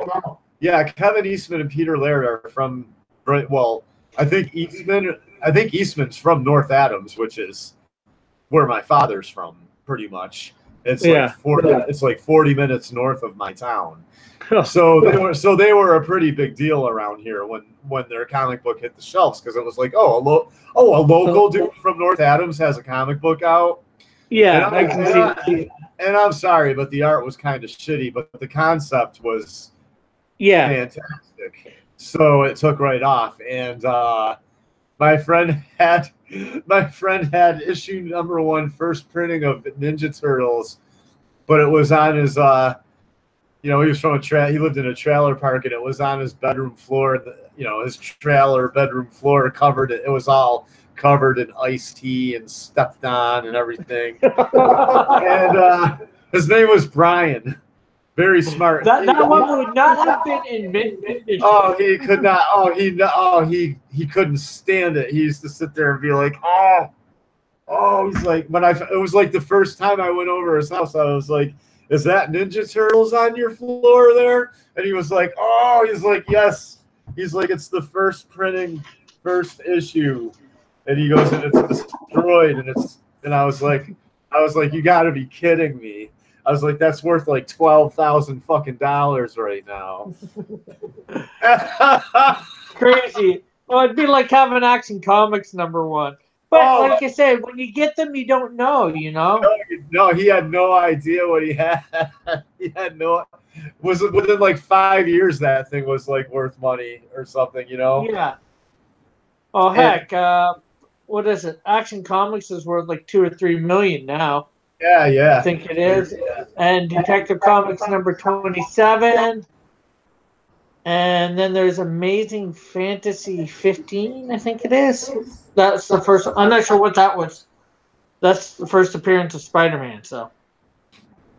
A: Yeah, Kevin Eastman and Peter Laird are from. Well, I think Eastman's from North Adams, which is where my father's from, pretty much. It's like 40 minutes north of my town. So they were a pretty big deal around here when their comic book hit the shelves because it was like, a local dude from North Adams has a comic book out.
B: Yeah, I can see.
A: And I'm sorry, but the art was kind of shitty, but the concept was fantastic. So it took right off, and my friend had issue number 1 first printing of Ninja Turtles, but it was on his he was from he lived in a trailer park, and it was on his bedroom floor. His trailer bedroom floor it was all covered in iced tea and stepped on and everything. And his name was Brian. Very smart.
B: That one would not have been in mid-condition.
A: Oh, he could not. He couldn't stand it. He used to sit there and be like, he's like, it was like the first time I went over his house, I was like, is that Ninja Turtles on your floor there? And he was like, he's like, yes. He's like, it's the first issue. And he goes, and it's destroyed. And I was like, you got to be kidding me. I was like, that's worth like $12,000 fucking dollars right now.
B: Crazy. Well, it'd be like having Action Comics #1. But like I said, when you get them, you don't know,
A: No, he had no idea what he had. He had was it within like 5 years that thing was like worth money or something,
B: Yeah. Oh, heck. What is it? Action Comics is worth like $2 or $3 million now.
A: Yeah.
B: I think it is. Yeah. And Detective Comics #27. And then there's Amazing Fantasy 15, I think it is. That's the first one. I'm not sure what that was. That's the first appearance of Spider-Man. So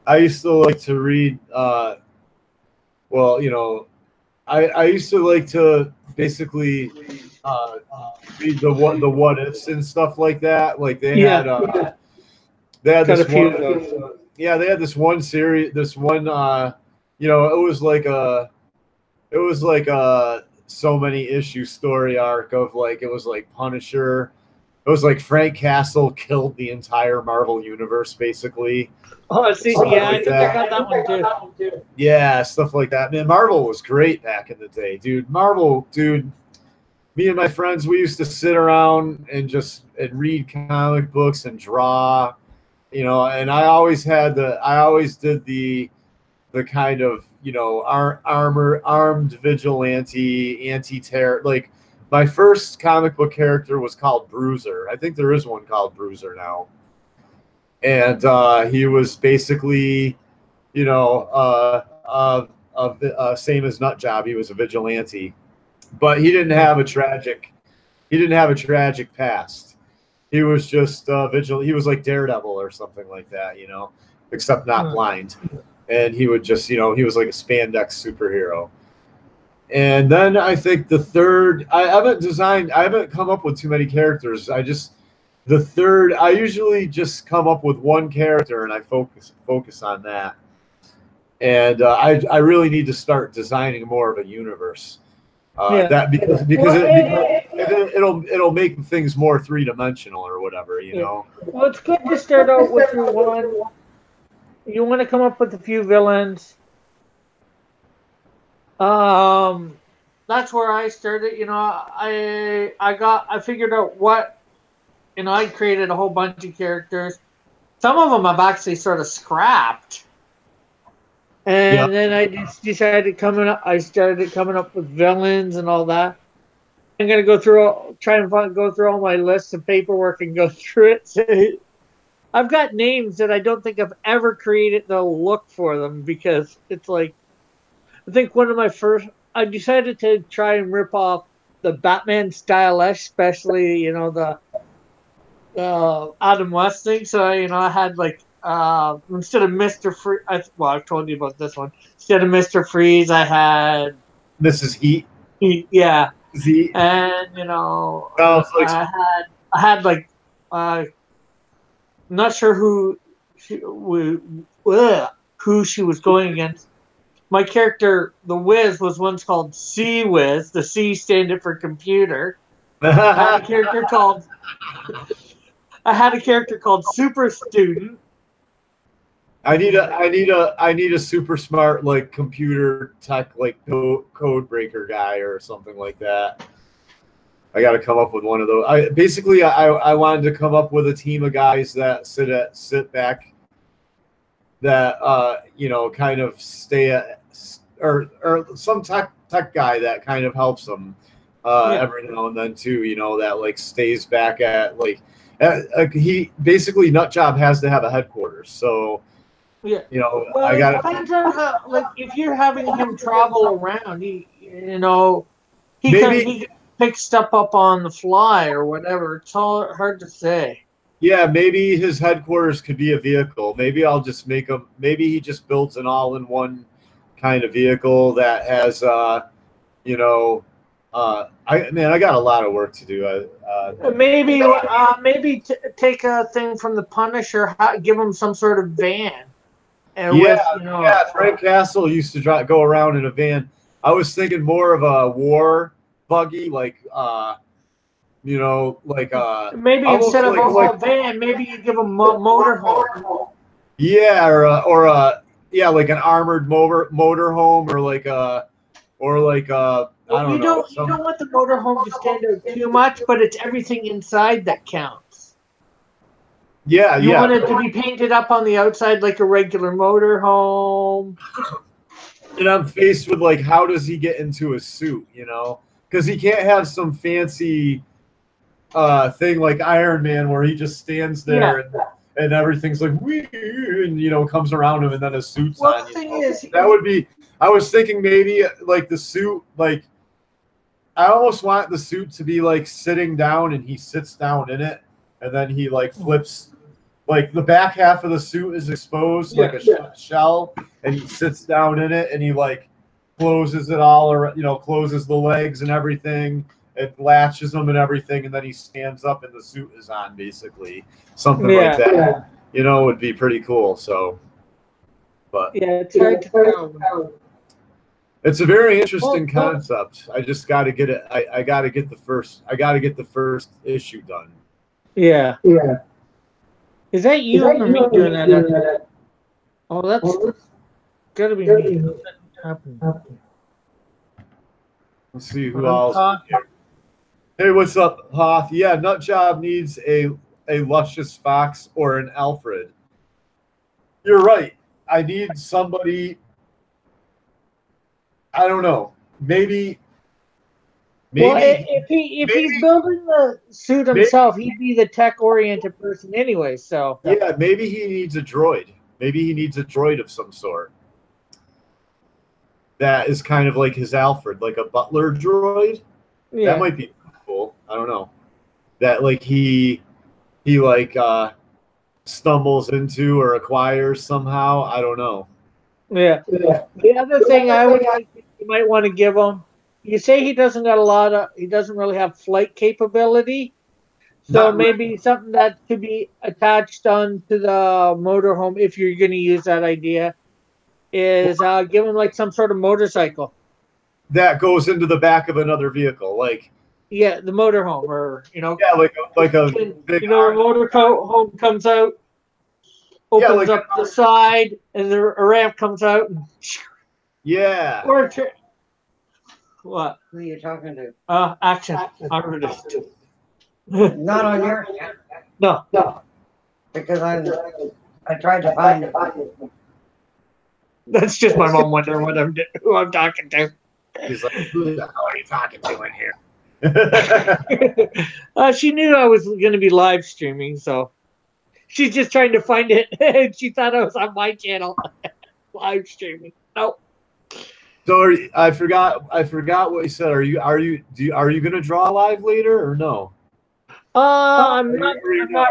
A: I used to like to read. Well, you know, I used to like to basically read the what ifs and stuff like that. Like they had
B: got a
A: this
B: few
A: one.
B: of those.
A: Yeah, they had this one series. This one. You know, it was like a. It was like a so many issue story arc of like it was like Punisher. It was like Frank Castle killed the entire Marvel universe basically.
B: Oh, see,
A: Stuff
B: yeah, I
A: like
B: think I
A: that.
B: got that one too.
A: Yeah, stuff like that. Man, Marvel was great back in the day, dude. Marvel, dude. Me and my friends, we used to sit around and read comic books and draw, you know. And I always did the kind of, you know, armed vigilante, anti-terror. Like my first comic book character was called Bruiser. I think there is one called Bruiser now, and he was basically, you know, same as Nutjob. He was a vigilante, but he didn't have a tragic. He didn't have a tragic past. He was just vigilant. He was like Daredevil or something like that, you know, except not blind. And he would just, you know, he was like a spandex superhero. And then I think the third, I haven't come up with too many characters. I usually just come up with one character and I focus on that. And I really need to start designing more of a universe. That because it'll make things more 3-dimensional or whatever, you know.
B: Well, it's good to start out with your one. You want to come up with a few villains. That's where I started. You know, I figured out what, you know, I created a whole bunch of characters. Some of them I've actually sort of scrapped. And then I just decided I started coming up with villains and all that. I'm gonna go through all my lists of paperwork and go through it. So I've got names that I don't think I've ever created. They'll look for them because it's like, I think I decided to try and rip off the Batman style, especially, you know, the Adam West thing. So, you know, I had like, instead of Mr. Freeze, I've told you about this one. Instead of Mr. Freeze, I had
A: Mrs. Heat.
B: Yeah.
A: Z.
B: And, you know,
A: like
B: I had like, not sure who she was going against. My character, the Wiz, was once called C-Wiz. The C standing for computer. I had a character called Super Student.
A: I need a super smart like computer tech like code breaker guy or something like that. I got to come up with one of those. I wanted to come up with a team of guys that sit back, that you know, kind of stay at, or some tech guy that kind of helps them every now and then too. You know, that like stays back at like he basically Nutjob has to have a headquarters, so.
B: Yeah,
A: you know,
B: well,
A: I got
B: it depends on how, like, if you're having him travel around, he can pick stuff up on the fly or whatever. It's all hard to say.
A: Yeah, maybe his headquarters could be a vehicle. Maybe I'll just make him. Maybe he just builds an all-in-one kind of vehicle that has, you know, I got a lot of work to do.
B: Maybe take a thing from the Punisher, give him some sort of van.
A: Frank Castle used to go around in a van. I was thinking more of a war buggy, like you know, like
B: maybe instead of a van, maybe you give him a motorhome.
A: Yeah, or like an armored motorhome, or like I don't know.
B: You don't want the motorhome to stand out too much, but it's everything inside that counts.
A: Yeah,
B: you want it to be painted up on the outside like a regular motorhome.
A: And I'm faced with like, how does he get into a suit? You know, because he can't have some fancy thing like Iron Man where he just stands there and everything's like wee, and you know, comes around him and then a suit's on.
B: The thing is,
A: that would be. I was thinking maybe like the suit, like I almost want the suit to be like sitting down and he sits down in it, and then he like flips like the back half of the suit is exposed, like a shell, and he sits down in it, and he like closes it all, or closes the legs and everything. It latches them and everything, and then he stands up, and the suit is on, basically. Something like that, would be pretty cool. So, but
B: it's hard to tell.
A: It's a very interesting concept. I just got to get it. I got to get the first. I got to get the first issue done.
B: Yeah. Is that you or me doing that? Oh, that's gotta be me.
A: Let's see who else. Hey, what's up, Hoth? Yeah, Nutjob needs a luscious fox or an Alfred. You're right. I need somebody. I don't know. Maybe.
B: Well, if he's building the suit himself, he'd be the tech-oriented person anyway. So
A: yeah, maybe he needs a droid. Maybe he needs a droid of some sort. That is kind of like his Alfred, like a butler droid. Yeah. That might be cool. I don't know. That like he like stumbles into or acquires somehow. I don't know.
B: Yeah. The other thing I would like you might want to give him. You say he doesn't really have flight capability. So maybe something that could be attached onto the motorhome, if you're going to use that idea, is give him like some sort of motorcycle
A: that goes into the back of another vehicle, like
B: the motorhome, or
A: like a big
B: a motorhome comes out, opens up the side, and the ramp comes out. And,
A: Or
B: what?
C: Who are you talking to?
B: Action artist.
C: Not on your end.
B: No.
C: Because I tried to find it.
B: That's just my mom wondering who I'm talking to.
A: He's like, who the hell are you talking to in here?
B: She knew I was going to be live streaming, so she's just trying to find it. And she thought I was on my channel live streaming. Nope.
A: So I forgot what you said. Are you going to draw live later or no?
B: I'm not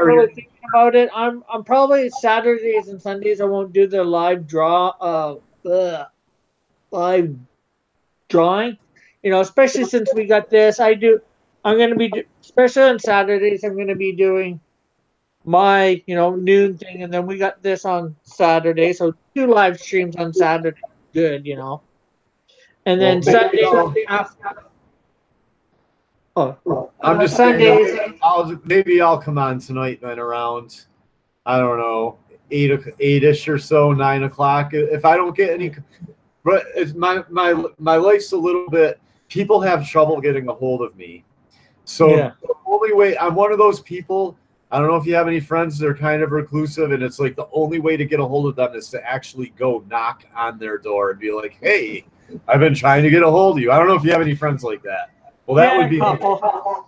B: really thinking about it. I'm probably Saturdays and Sundays. I won't do the live live drawing. Especially since we got this. I'm going to be, especially on Saturdays, I'm going to be doing my noon thing, and then we got this on Saturday. So 2 live streams on Saturday. Good, and then Sunday after.
A: I'm just
B: Sundays.
A: Maybe I'll come on tonight then around, I don't know, 8-ish or so, 9 o'clock. If I don't get any, but it's my life's a little bit. People have trouble getting a hold of me, so the only way, I'm one of those people. I don't know if you have any friends that are kind of reclusive, and it's like the only way to get a hold of them is to actually go knock on their door and be like, "Hey, I've been trying to get a hold of you." I don't know if you have any friends like that. Well, that would be me.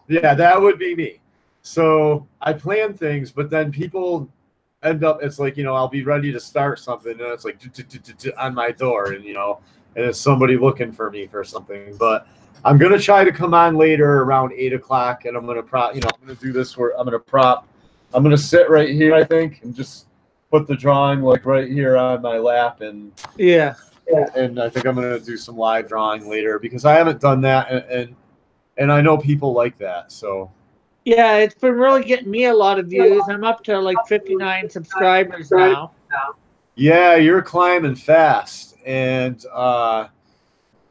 A: Yeah, that would be me. So I plan things, but then people end up, it's like, I'll be ready to start something, and it's like on my door, and and it's somebody looking for me for something. But I'm gonna try to come on later around 8 o'clock, and I'm gonna I'm gonna do this where I'm gonna sit right here, I think, and just put the drawing like right here on my lap, and and I think I'm gonna do some live drawing later because I haven't done that, and I know people like that, so.
B: Yeah, it's been really getting me a lot of views. I'm up to like 59 subscribers now.
A: Yeah, you're climbing fast, and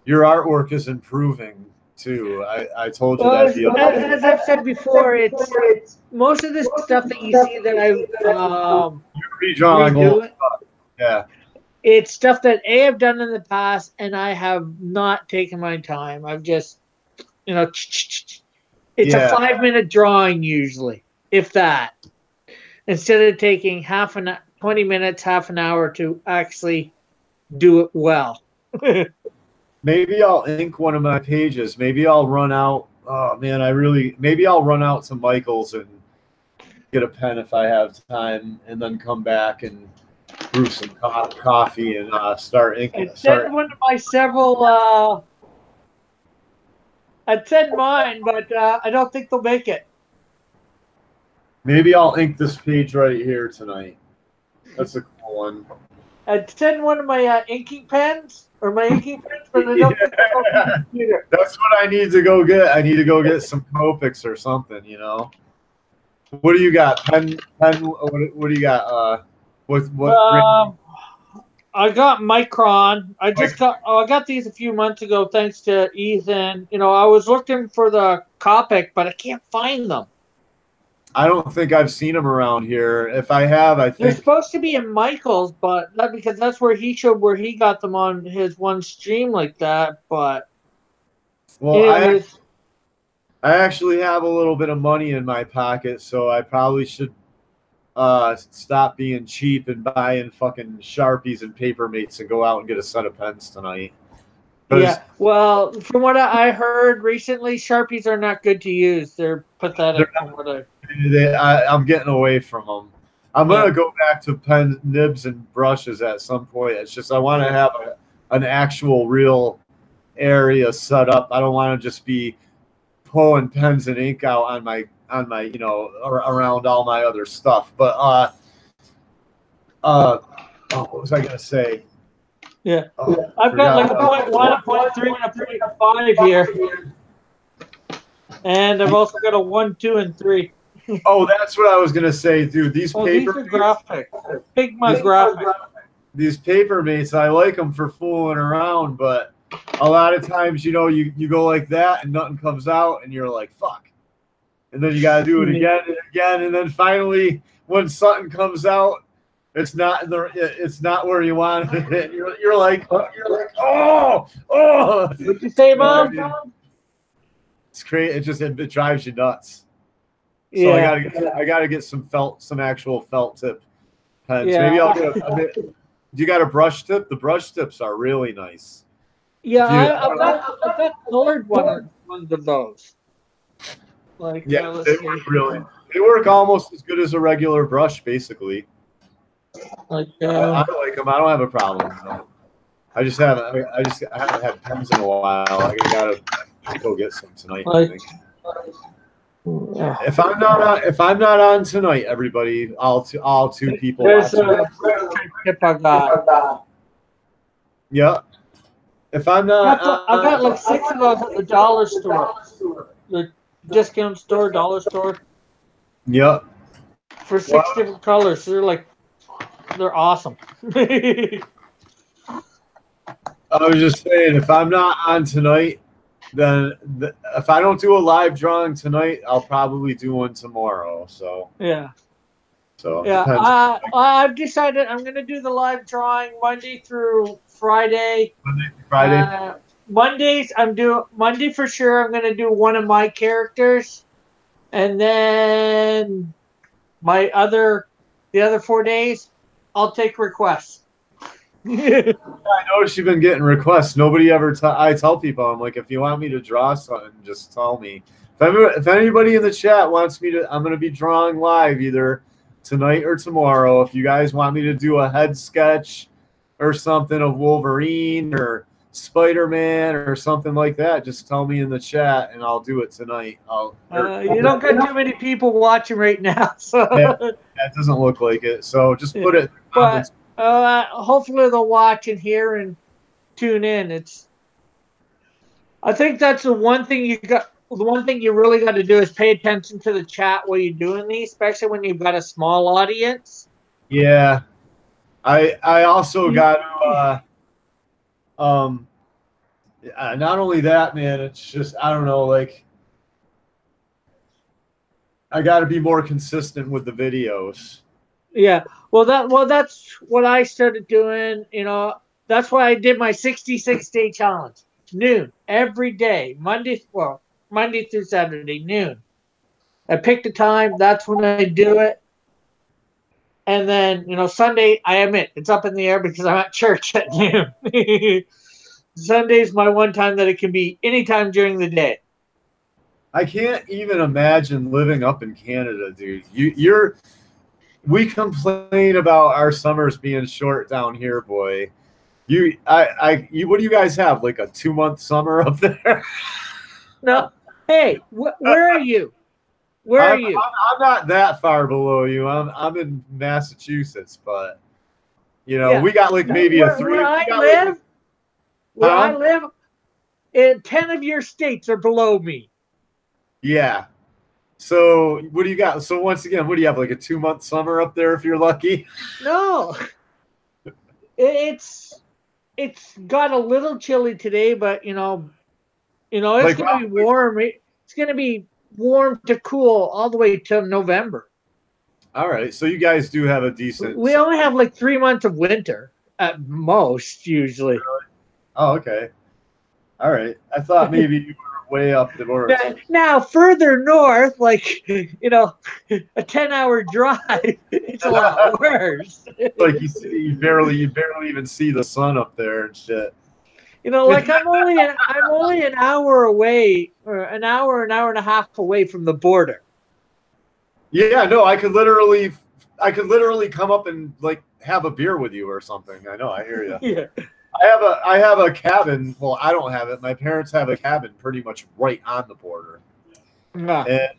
A: your artwork is improving too. I told you that the other day.
B: As I've said before, it's most of this stuff that you see that you're
A: redrawing old stuff. Yeah.
B: It's stuff that I've done in the past, and I have not taken my time. I've just it's a 5-minute drawing usually, if that. Instead of taking 20 minutes, half an hour to actually do it well.
A: Maybe I'll ink one of my pages. Maybe I'll run out. Oh man, maybe I'll run out to Michael's and get a pen if I have time, and then come back and brew some coffee and start inking.
B: One of my several. I'd send mine, but I don't think they'll make it.
A: Maybe I'll ink this page right here tonight. That's a cool one.
B: I'd send one of my inking pens or my inking pens, but I don't think they'll go on the computer.
A: That's what I need to go get. I need to go get some Copics or something, you know. What do you got? Pen. What do you got? What?
B: I got Micron. I got these a few months ago, thanks to Ethan. You know, I was looking for the Copic, but I can't find them.
A: I don't think I've seen them around here. If I have, I
B: They're
A: think
B: supposed to be in Michael's, but not because that's where he showed where he got them on his one stream like that. But
A: well,
B: anyways,
A: I actually have a little bit of money in my pocket, so I probably should stop being cheap and buying fucking Sharpies and Papermates and go out and get a set of pens tonight.
B: yeah. Well, from what I heard recently, Sharpies are not good to use. They're pathetic. From what
A: I'm getting away from them. I'm gonna go back to pen nibs and brushes at some point. It's just I want to have an actual real area set up. I don't want to just be pulling pens and ink out on my you know around all my other stuff. But what was I gonna say?
B: Yeah, I've got like a 0.1, a 0.3, and a 0.5 here, and I've also got a 1, 2, and 3.
A: Oh, that's what I was gonna say, dude. These
B: these are graphics. Figma graphics.
A: These Papermates, I like them for fooling around, but a lot of times, you know, you go like that and nothing comes out, and you're like, fuck. And then you gotta do it again and again, and then finally, when something comes out, it's not where you want it. You're like, oh.
B: What'd you say, Mom?
A: It's crazy. It drives you nuts. So
B: Yeah.
A: I gotta get some actual felt tip pens.
B: Yeah.
A: Maybe I'll get a bit. You got a brush tip? The brush tips are really nice.
B: Yeah, I've got colored ones of those. Like
A: yeah, they work almost as good as a regular brush, basically.
B: Like
A: I like them. I don't have a problem. I haven't had pens in a while. I gotta go get some tonight. I think.
B: Yeah.
A: If I'm not on tonight, everybody, all two people.
B: There's a tip I got.
A: Yeah. If I'm not,
B: I got like 6 of those at the dollar store, the discount store, dollar store.
A: Yep.
B: For 6 different colors. They're awesome.
A: I was just saying, if I'm not on tonight, then if I don't do a live drawing tonight, I'll probably do one tomorrow. So
B: yeah.
A: So
B: yeah, I've decided I'm gonna do the live drawing Monday through Friday. Mondays Monday for sure. I'm gonna do one of my characters, and then the other 4 days, I'll take requests.
A: I noticed you've been getting requests. Nobody ever. I tell people, I'm like, if you want me to draw something, just tell me. If anybody in the chat wants me to, I'm going to be drawing live either tonight or tomorrow. If you guys want me to do a head sketch or something of Wolverine or Spider-Man or something like that, just tell me in the chat and I'll do it tonight.
B: You don't got too many people watching right now, so
A: that doesn't look like it. So just put it.
B: But hopefully they'll watch and hear and tune in. I think that's the one thing you got. The one thing you really got to do is pay attention to the chat while you're doing these, especially when you've got a small audience.
A: Yeah, I also got not only that, man. It's just I don't know, like I got to be more consistent with the videos.
B: Yeah, that's what I started doing. You know, that's why I did my 66-day challenge. Noon every day, Monday through Saturday, noon. I picked a time. That's when I do it. And then, Sunday, I admit, it's up in the air because I'm at church at noon. Sunday's my one time that it can be anytime during the day.
A: I can't even imagine living up in Canada, dude. We complain about our summers being short down here, boy. What do you guys have? Like a 2-month summer up there?
B: No. Hey, where are you? Where are
A: I'm,
B: you?
A: I'm not that far below you. I'm in Massachusetts, but you know,
B: Yeah.
A: we got like maybe a three.
B: Where I
A: We got
B: live,
A: like,
B: where I
A: huh?
B: live, 10 of your states are below me.
A: Yeah. So what do you got? So once again, what do you have? Like a 2 month summer up there if you're lucky?
B: No, it's got a little chilly today, but it's
A: Like,
B: gonna be warm. It's gonna be warm to cool all the way till November.
A: all right. So you guys do have a decent
B: We
A: summer.
B: only have like 3 months of winter at most, usually.
A: Oh, okay. All right. I thought maybe you were way up the north.
B: Now, further north, like a 10-hour drive, it's a lot worse.
A: Like you barely even see the sun up there and shit.
B: Like I'm only an hour away, or an hour and a half away from the border.
A: Yeah, no, I could literally come up and like have a beer with you or something. I know, I hear you.
B: Yeah.
A: I have a cabin. Well, I don't have it. My parents have a cabin pretty much right on the border.
B: Ah,
A: And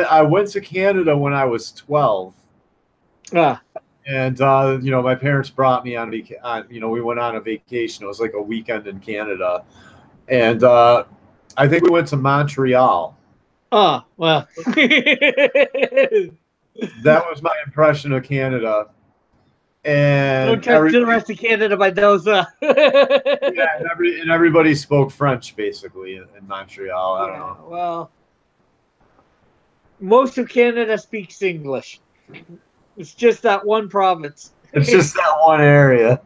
A: I went to Canada when I was 12.
B: ah.
A: And my parents brought me on we went on a vacation. It was like a weekend in Canada. And I think we went to Montreal.
B: Oh, well.
A: That was my impression of Canada. And
B: Don't touch the rest of Canada by those.
A: yeah, and everybody spoke French basically in Montreal. I don't know.
B: Well, most of Canada speaks English. It's just that one province.
A: It's just that one area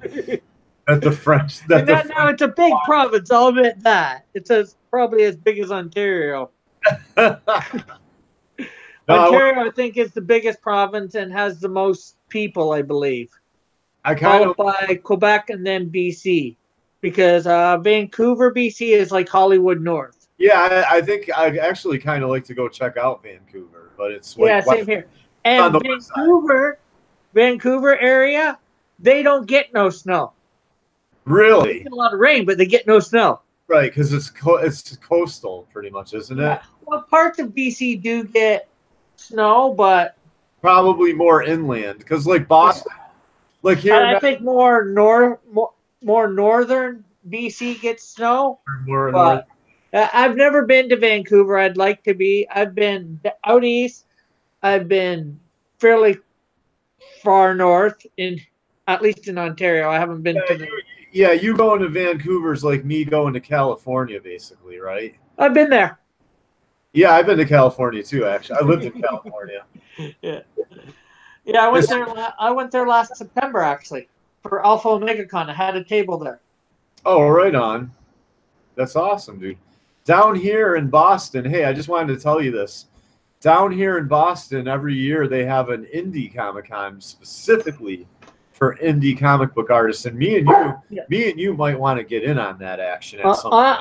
A: that the French.
B: Now it's a big province. I'll admit that. It's probably as big as Ontario. Ontario, I think, is the biggest province and has the most people, I believe. Followed by Quebec and then BC, because Vancouver, BC is like Hollywood North.
A: Yeah, I think I'd actually kind of like to go check out Vancouver, but it's
B: same here. And Vancouver area, they don't get no snow.
A: Really?
B: They get a lot of rain, but they get no snow.
A: Right, because it's coastal, pretty much, isn't it?
B: Yeah. Well, parts of BC do get snow, but
A: probably more inland, because like Boston, like here,
B: I think more northern BC gets snow.
A: More
B: but I've never been to Vancouver. I'd like to be. I've been out east. I've been fairly far north, at least in Ontario. I haven't been to.
A: You going to Vancouver's like me going to California, basically, right?
B: I've been there.
A: Yeah, I've been to California too. Actually, I lived in California.
B: Yeah, I went there last September actually for Alpha Omega Con. I had a table there.
A: Oh, right on. That's awesome, dude. Down here in Boston, hey, I just wanted to tell you this. Down here in Boston, every year they have an indie Comic-Con specifically for indie comic book artists, and me and you might want to get in on that action at some point.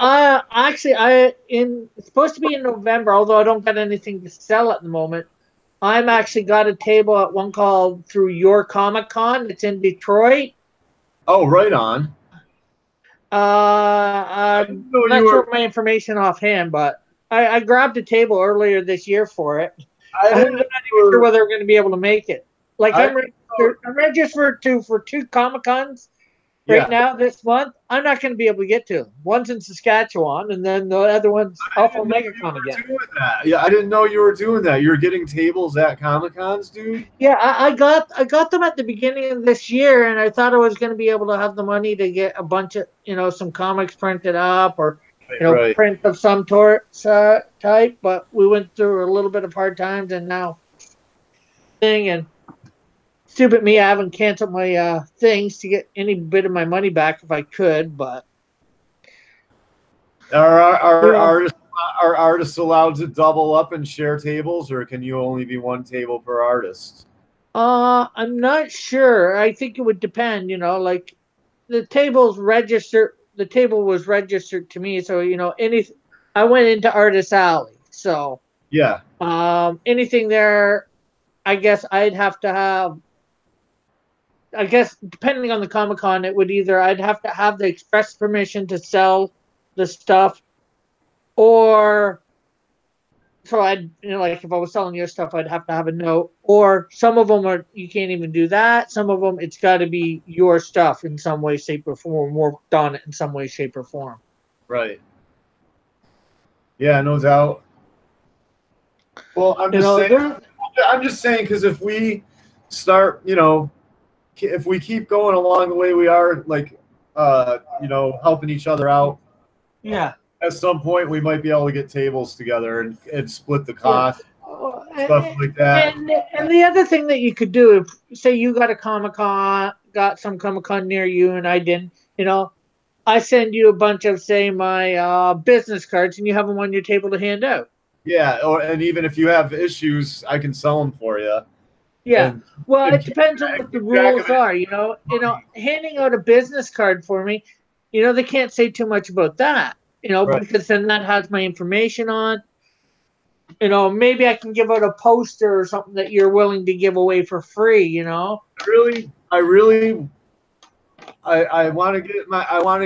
B: It's supposed to be in November, although I don't got anything to sell at the moment. I'm actually got a table at one called Through Your Comic Con. It's in Detroit.
A: Oh, right on.
B: I'm not sure my information offhand, but I grabbed a table earlier this year for it. I'm not sure whether we're going to be able to make it. Like I'm registered for 2 Comic Cons right now this month. I'm not going to be able to get to them. One's in Saskatchewan, and then the other one's Alpha Omega Con again.
A: Yeah, I didn't know you were doing that. You were getting tables at Comic Cons, dude.
B: Yeah, I got them at the beginning of this year, and I thought I was going to be able to have the money to get a bunch of some comics printed up or print of some type. But we went through a little bit of hard times, and now and stupid me, I haven't canceled my things to get any bit of my money back if I could, but
A: are artists allowed to double up and share tables, or can you only be one table per artist?
B: I'm not sure. I think it would depend, like the table was registered to me, so I went into Artist Alley, so
A: yeah.
B: Anything there, I guess I'd have to have. I guess depending on the Comic-Con, it would either I'd have to have the express permission to sell the stuff, or so I'd, like if I was selling your stuff, I'd have to have a note. Or some of them are, you can't even do that. Some of them, it's got to be your stuff in some way, shape, or form, worked on it in some way, shape, or form.
A: Right. Yeah, no doubt. Well, I'm just saying, because if we start, if we keep going along the way we are, like, helping each other out.
B: Yeah.
A: At some point, we might be able to get tables together and split the cost, stuff like that.
B: And the other thing that you could do, if say you got some Comic Con near you, and I didn't, I send you a bunch of, say, my business cards, and you have them on your table to hand out.
A: Yeah, and even if you have issues, I can sell them for you.
B: Yeah. It depends on what the rules are. Handing out a business card for me, they can't say too much about that.
A: Right.
B: Because then that has my information on. Maybe I can give out a poster or something that you're willing to give away for free.
A: I want to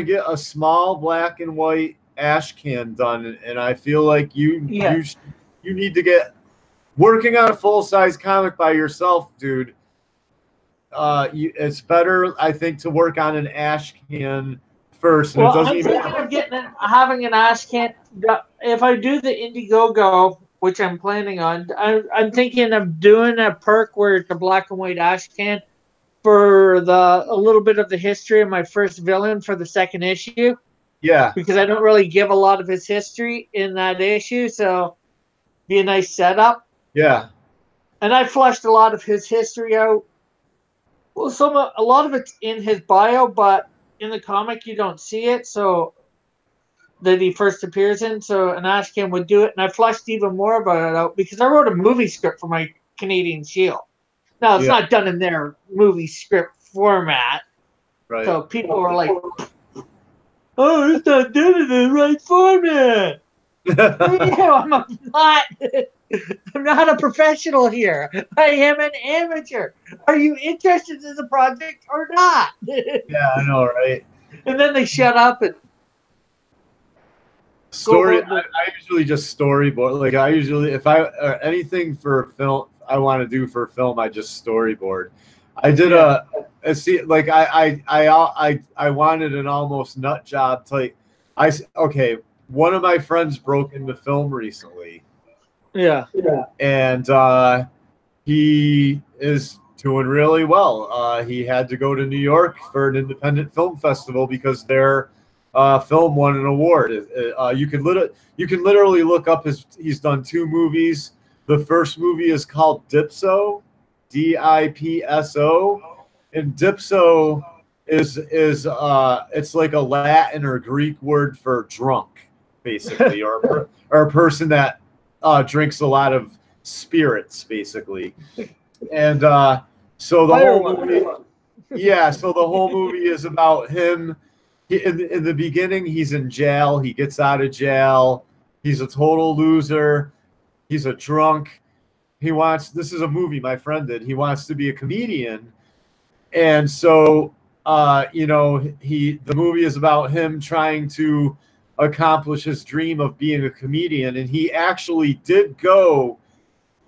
A: get a small black and white ash can done, and I feel like you need to get working on a full-size comic by yourself, dude. It's better, I think, to work on an ash can first. And
B: I'm thinking of having an ash can. If I do the Indiegogo, which I'm planning on, I'm thinking of doing a perk where it's a black and white ash can for a little bit of the history of my first villain for the second issue.
A: Yeah.
B: Because I don't really give a lot of his history in that issue, so be a nice setup.
A: Yeah.
B: And I fleshed a lot of his history out. Well, a lot of it's in his bio, but in the comic you don't see it, so that he first appears in. So an Ashcan would do it, and I fleshed even more about it out because I wrote a movie script for my Canadian Shield. Now it's not done in their movie script format,
A: right?
B: So people were like, "Oh, it's not done in the right format." I'm not a professional here. I am an amateur. Are you interested in the project or not?
A: Yeah, I know, right?
B: And then they shut up and
A: I usually just storyboard. Like if anything for film I want to do for film, I just storyboard. I did I wanted an almost nut job type. One of my friends broke into film recently.
B: Yeah.
A: And he is doing really well. He had to go to New York for an independent film festival because their film won an award. You can literally look up he's done 2 movies. The first movie is called Dipso, Dipso, and Dipso is it's like a Latin or Greek word for drunk, basically, or a person that drinks a lot of spirits, basically. And so the whole movie is about him. In the beginning, he's in jail. He gets out of jail. He's a total loser. He's a drunk. This is a movie my friend did. He wants to be a comedian. And so, the movie is about him trying to accomplish his dream of being a comedian. And he actually did go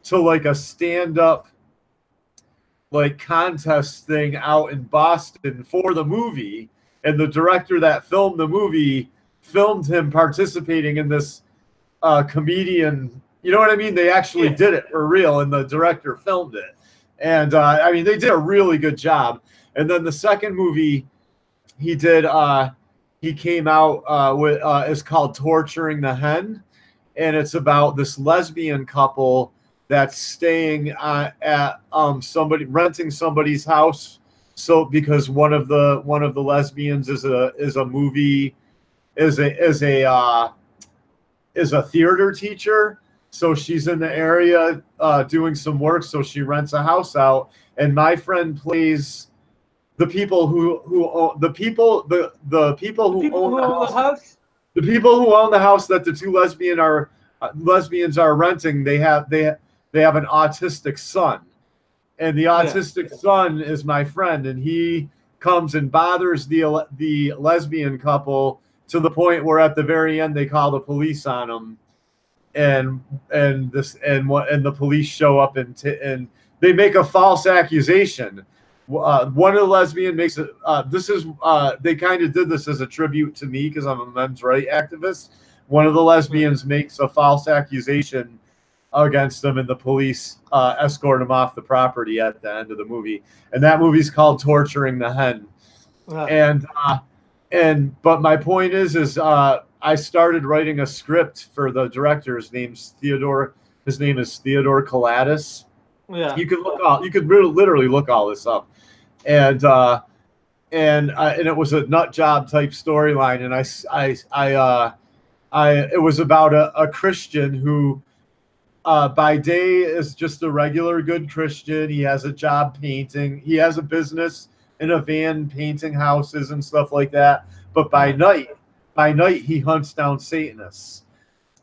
A: to like a stand-up like contest thing out in Boston for the movie. And the director that filmed the movie filmed him participating in this comedian. You know what I mean? They actually did it for real, and the director filmed it. And, they did a really good job. And then the second movie he did, he came out with, is called Torturing the Hen. And it's about this lesbian couple that's staying at renting somebody's house. So because one of the lesbians is a theater teacher, so she's in the area doing some work, so she rents a house out, and my friend plays the people who own the people who own the house. The people who own the house that the 2 lesbians are renting. They have an autistic son. And the autistic son is my friend, and he comes and bothers the lesbian couple to the point where at the very end they call the police on them. the police show up and they make a false accusation. One of the lesbian makes it. They kind of did this as a tribute to me because I'm a men's rights activist. One of the lesbians makes a false accusation against them, and the police escort him off the property at the end of the movie. And that movie's called Torturing the Hen. But my point is I started writing a script for the director. His name is Theodore Kalatis.
B: Yeah.
A: You could literally look all this up. And it was a nut job type storyline. And it was about a Christian who by day is just a regular good Christian. He has a job painting. He has a business in a van painting houses and stuff like that. But by night he hunts down Satanists.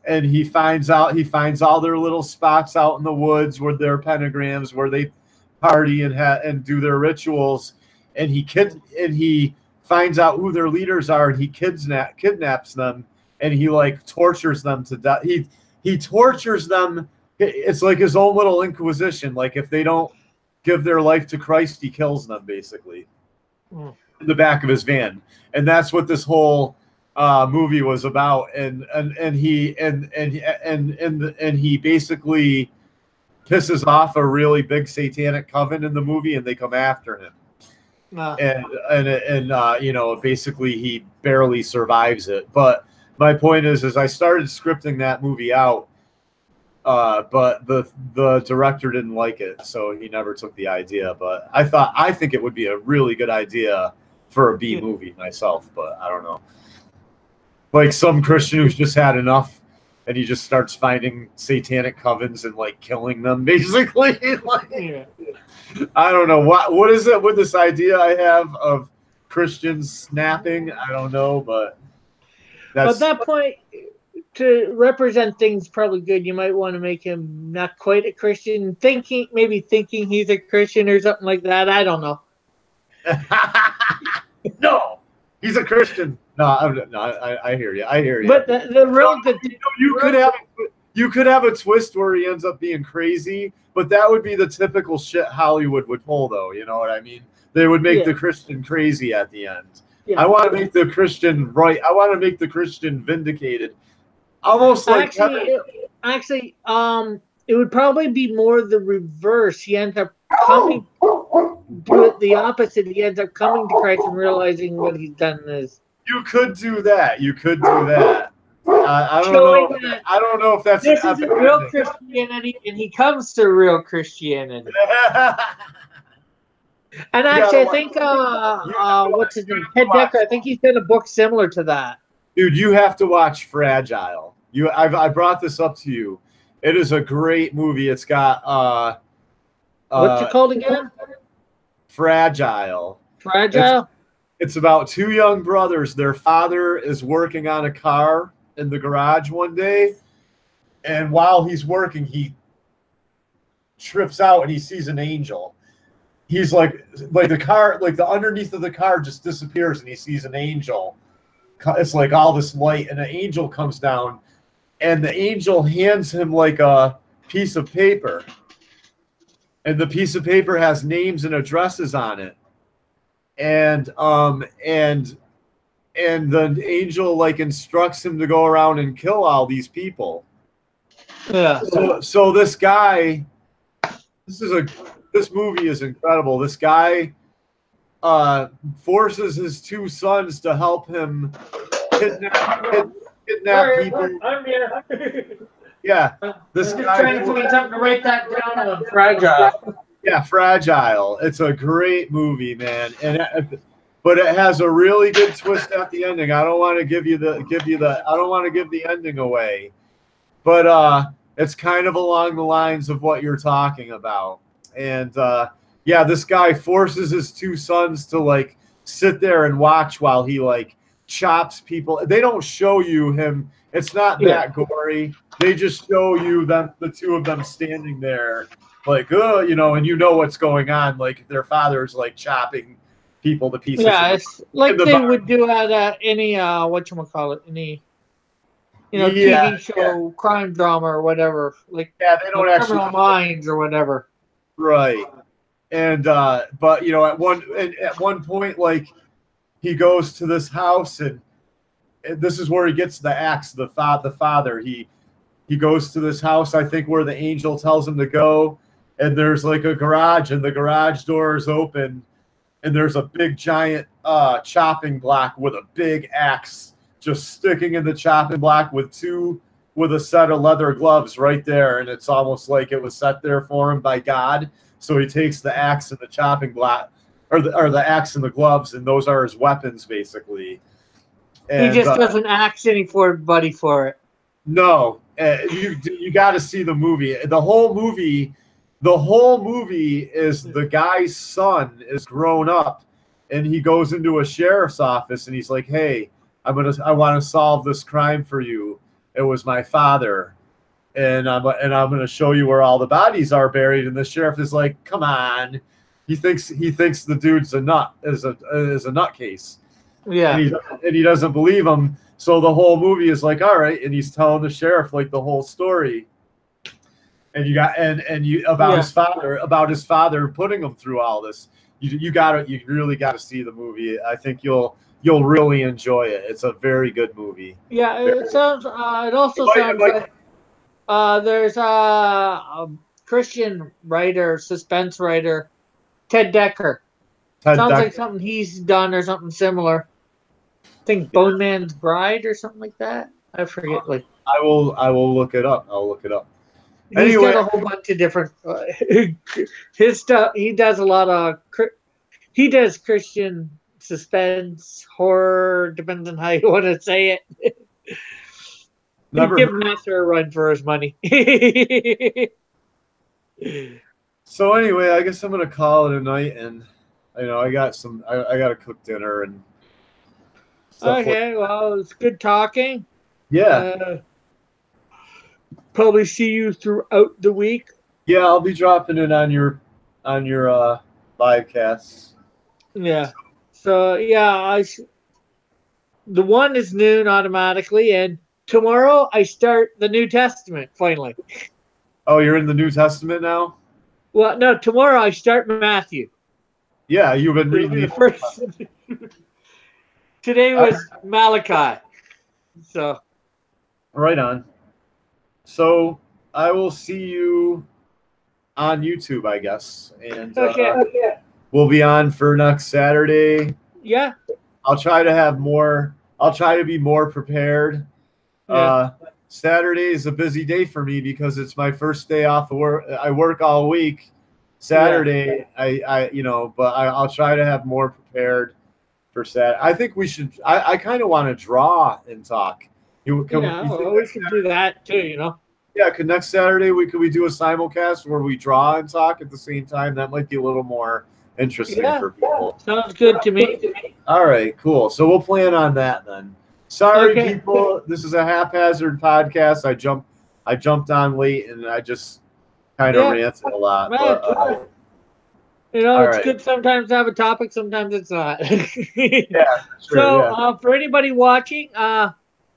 A: And he finds all their little spots out in the woods where their pentagrams, where they party and do their rituals. And he finds out who their leaders are, and he kidnaps them, and he like tortures them to death. He tortures them. It's like his own little inquisition. Like if they don't give their life to Christ, he kills them basically in the back of his van. And that's what this whole movie was about. And he basically pisses off a really big satanic coven in the movie, and they come after him. Basically he barely survives it. But my point is I started scripting that movie out, but the director didn't like it, so he never took the idea. But I think it would be a really good idea for a B movie myself, but I don't know. Like some Christian who's just had enough, and he just starts finding satanic covens and like killing them, basically. I don't know what is it with this idea I have of Christians snapping. I don't know, but
B: at that point, to represent things probably good, you might want to make him not quite a Christian, maybe thinking he's a Christian or something like that. I don't know.
A: No, he's a Christian. No, I hear you. I hear you.
B: But
A: you could have a twist where he ends up being crazy, but that would be the typical shit Hollywood would pull, though. You know what I mean? They would make the Christian crazy at the end. Yeah. I want to make the Christian right. I want to make the Christian vindicated. Almost like
B: actually, it would probably be more the reverse. He ends up coming to the opposite. He ends up coming to Christ and realizing what he's done is.
A: You could do that. I don't know if that's.
B: This is a real Christianity, and he comes to real Christianity. And actually, I think what's his name, Ted Decker. I think he's done a book similar to that.
A: Dude, you have to watch Fragile. I brought this up to you. It is a great movie. It's got
B: what's it called again?
A: Fragile.
B: Fragile.
A: It's about two young brothers. Their father is working on a car in the garage one day, and while he's working, he trips out and he sees an angel. He's like the car, like the underneath of the car just disappears, and he sees an angel. It's like all this light, and an angel comes down, and the angel hands him like a piece of paper, and the piece of paper has names and addresses on it. And the angel like instructs him to go around and kill all these people.
B: Yeah.
A: So this guy, this movie is incredible. This guy forces his two sons to help him kidnap people.
B: I'm here.
A: Yeah. This guy
B: trying to find something to write that down on. Fragile.
A: Yeah, Fragile. It's a great movie, man, but it has a really good twist at the ending. I don't want to give the ending away, but it's kind of along the lines of what you're talking about. And this guy forces his two sons to like sit there and watch while he like chops people. They don't show you him. It's not that gory. They just show you the two of them standing there. Like, and you know what's going on. Like, their father's, like, chopping people to pieces.
B: Yeah, it's like they would do at any, whatchamacallit, any TV show, crime drama or whatever. Like,
A: they don't actually
B: Criminal Minds or whatever.
A: Right. And but at one point, like, he goes to this house, and this is where he gets the axe. The father, he goes to this house, I think, where the angel tells him to go, and there's like a garage, and the garage door is open, and there's a big giant chopping block with a big axe just sticking in the chopping block with a set of leather gloves right there, and it's almost like it was set there for him by God. So he takes the axe and the chopping block, or the axe and the gloves, and those are his weapons, basically. And,
B: he just doesn't axe anybody for it.
A: No, you got to see the movie. The whole movie is the guy's son is grown up, and he goes into a sheriff's office, and he's like, "Hey, I want to solve this crime for you. It was my father, and I'm going to show you where all the bodies are buried." And the sheriff is like, "Come on." He thinks the dude's a nutcase.
B: Yeah.
A: And he doesn't believe him. So the whole movie is like, all right, and he's telling the sheriff like the whole story. And his father putting him through all this. You really got to see the movie. I think you'll really enjoy it. It's a very good movie.
B: Yeah, it sounds. It also sounds like there's a Christian writer, suspense writer, Ted Decker. Sounds like something he's done or something similar. I think Bone Man's Bride or something like that. I forget. Like,
A: I will look it up. I'll look it up.
B: He's got a whole bunch of different. His stuff. He does a lot of. He does Christian suspense, horror. Depends on how you want to say it. Give Master a run for his money.
A: So anyway, I guess I'm gonna call it a night, and I got to cook dinner and stuff.
B: Okay, well, it's good talking.
A: Yeah.
B: Probably see you throughout the week.
A: Yeah, I'll be dropping it on your live casts.
B: Yeah. So yeah, the one is noon automatically, and tomorrow I start the New Testament finally.
A: Oh, you're in the New Testament now?
B: Well, no, tomorrow I start Matthew.
A: Yeah, you've been reading
B: the first. Today was Malachi. So.
A: Right on. So I will see you on YouTube, I guess, and we'll be on for next Saturday.
B: Yeah.
A: I'll try to be more prepared. Yeah. Saturday is a busy day for me because it's my first day off of work. I work all week. Saturday, but I'll try to have more prepared for Saturday. I think we should. I kind of want to draw and talk.
B: We can do that too.
A: Yeah, could next Saturday we do a simulcast where we draw and talk at the same time? That might be a little more interesting for people.
B: Sounds good to me.
A: All right, cool. So we'll plan on that then. Sorry, people. This is a haphazard podcast. I jumped on late and I just kind of ranted a lot. But,
B: it's good sometimes to have a topic, sometimes it's not.
A: Yeah, sure.
B: So for anybody watching,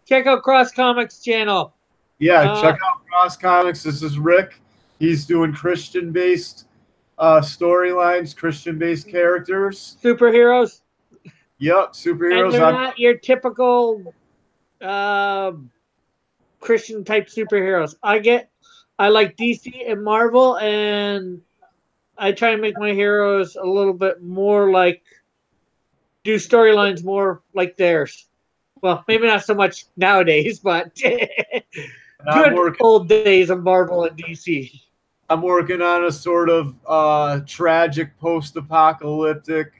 B: check out Cross Comics channel.
A: Yeah, check out Cross Comics. This is Rick. He's doing Christian-based storylines, Christian-based characters.
B: Superheroes.
A: Yep, superheroes.
B: And they're not your typical Christian-type superheroes. I like DC and Marvel, and I try and make my heroes a little bit more do storylines more like theirs. Well, maybe not so much nowadays, but good old days of Marvel and DC.
A: I'm working on a sort of tragic post-apocalyptic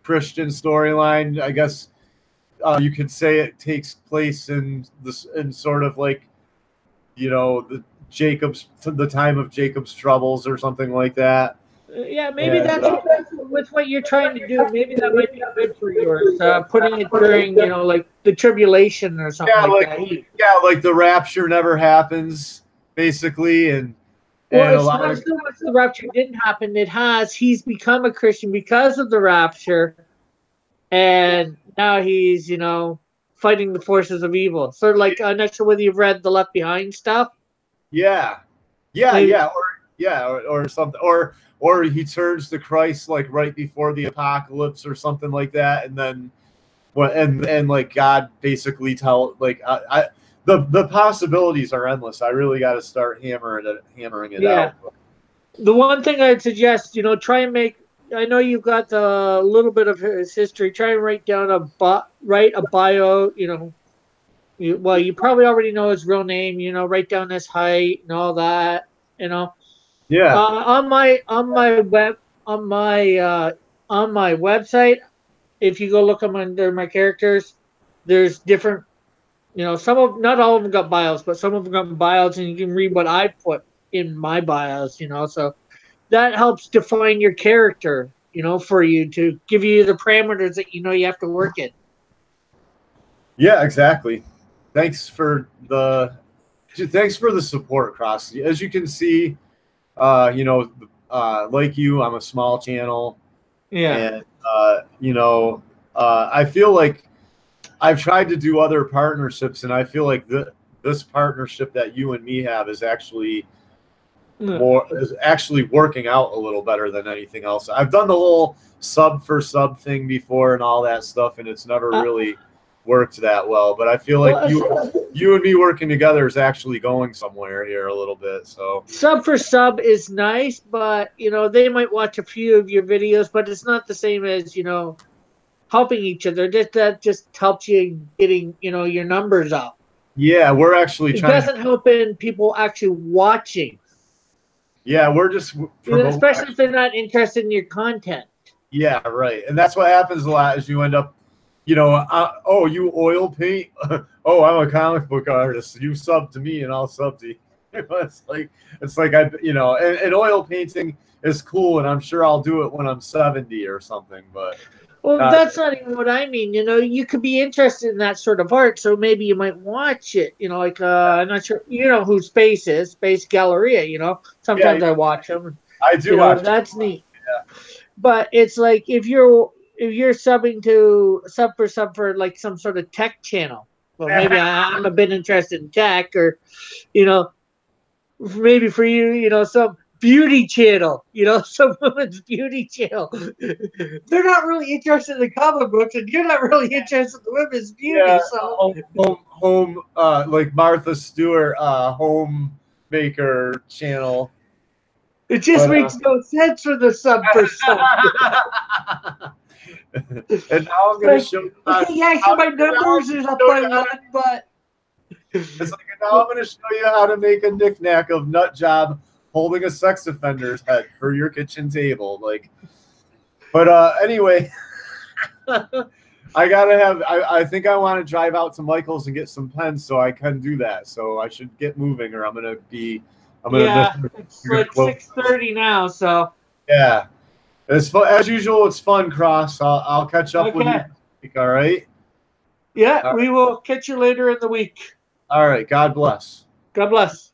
A: Christian storyline. I guess you could say it takes place in sort of like, the time of Jacob's troubles or something like that.
B: Yeah, maybe that's with what you're trying to do. Maybe that might be good for yours. Putting it during, like the tribulation or something like that.
A: Yeah, like the rapture never happens, basically, and
B: it's not so much the rapture didn't happen. It has. He's become a Christian because of the rapture, and now he's, fighting the forces of evil. Sort of like, I'm not sure whether you've read the Left Behind stuff.
A: Yeah, or something, or he turns to Christ like right before the apocalypse or something like that, and then, well, and like God basically the possibilities are endless. I really got to start hammering it out.
B: The one thing I'd suggest, try and make. I know you've got a little bit of his history. Try and write down write a bio. You probably already know his real name. Write down his height and all that.
A: Yeah.
B: On my website, if you go look them under my characters, there's different. Not all of them got bios, but some of them got bios, and you can read what I put in my bios. So that helps define your character. For you to give you the parameters that you have to work in.
A: Yeah, exactly. Thanks for the support, Cross. As you can see, like you, I'm a small channel.
B: Yeah.
A: And I feel like I've tried to do other partnerships, and I feel like this partnership that you and me have is actually working out a little better than anything else. I've done the whole sub for sub thing before and all that stuff, and it's never really worked that well. But I feel like you and me working together is actually going somewhere here a little bit. So
B: sub for sub is nice, but they might watch a few of your videos, but it's not the same as helping each other. That just helps you getting your numbers up.
A: Yeah, we're actually
B: trying. It doesn't help in people actually watching.
A: Yeah, we're just
B: especially if they're not interested in your content.
A: Yeah, right. And that's what happens a lot is you end up, you oil paint. Oh, I'm a comic book artist. You sub to me and I'll sub to you. It's like and oil painting is cool, and I'm sure I'll do it when I'm 70 or something. But
B: that's not even what I mean. You could be interested in that sort of art, so maybe you might watch it. I'm not sure. Who Space is, Space Galleria. Sometimes I watch them.
A: I do watch.
B: That's neat. Yeah. But it's like if you're subbing to sub for like some sort of tech channel. Well, maybe I'm a bit interested in tech, or maybe for you, some beauty channel, some women's beauty channel. They're not really interested in the comic books, and you're not really interested in women's beauty.
A: Yeah,
B: so
A: home like Martha Stewart, homemaker channel.
B: It just makes no sense for the sub for sub.
A: And now I'm going to show you.
B: My numbers is up by one, but
A: it's like now I'm going to show you how to make a knickknack of nut job holding a sex offender's head for your kitchen table. Anyway, I think I want to drive out to Michael's and get some pens so I can do that. So I should get moving, or I'm going to
B: it's like 6:30 now, so
A: yeah. It's fun as usual. It's fun, Cross. I'll catch up with you next week, all right?
B: Yeah, we will catch you later in the week.
A: All right. God bless.
B: God bless.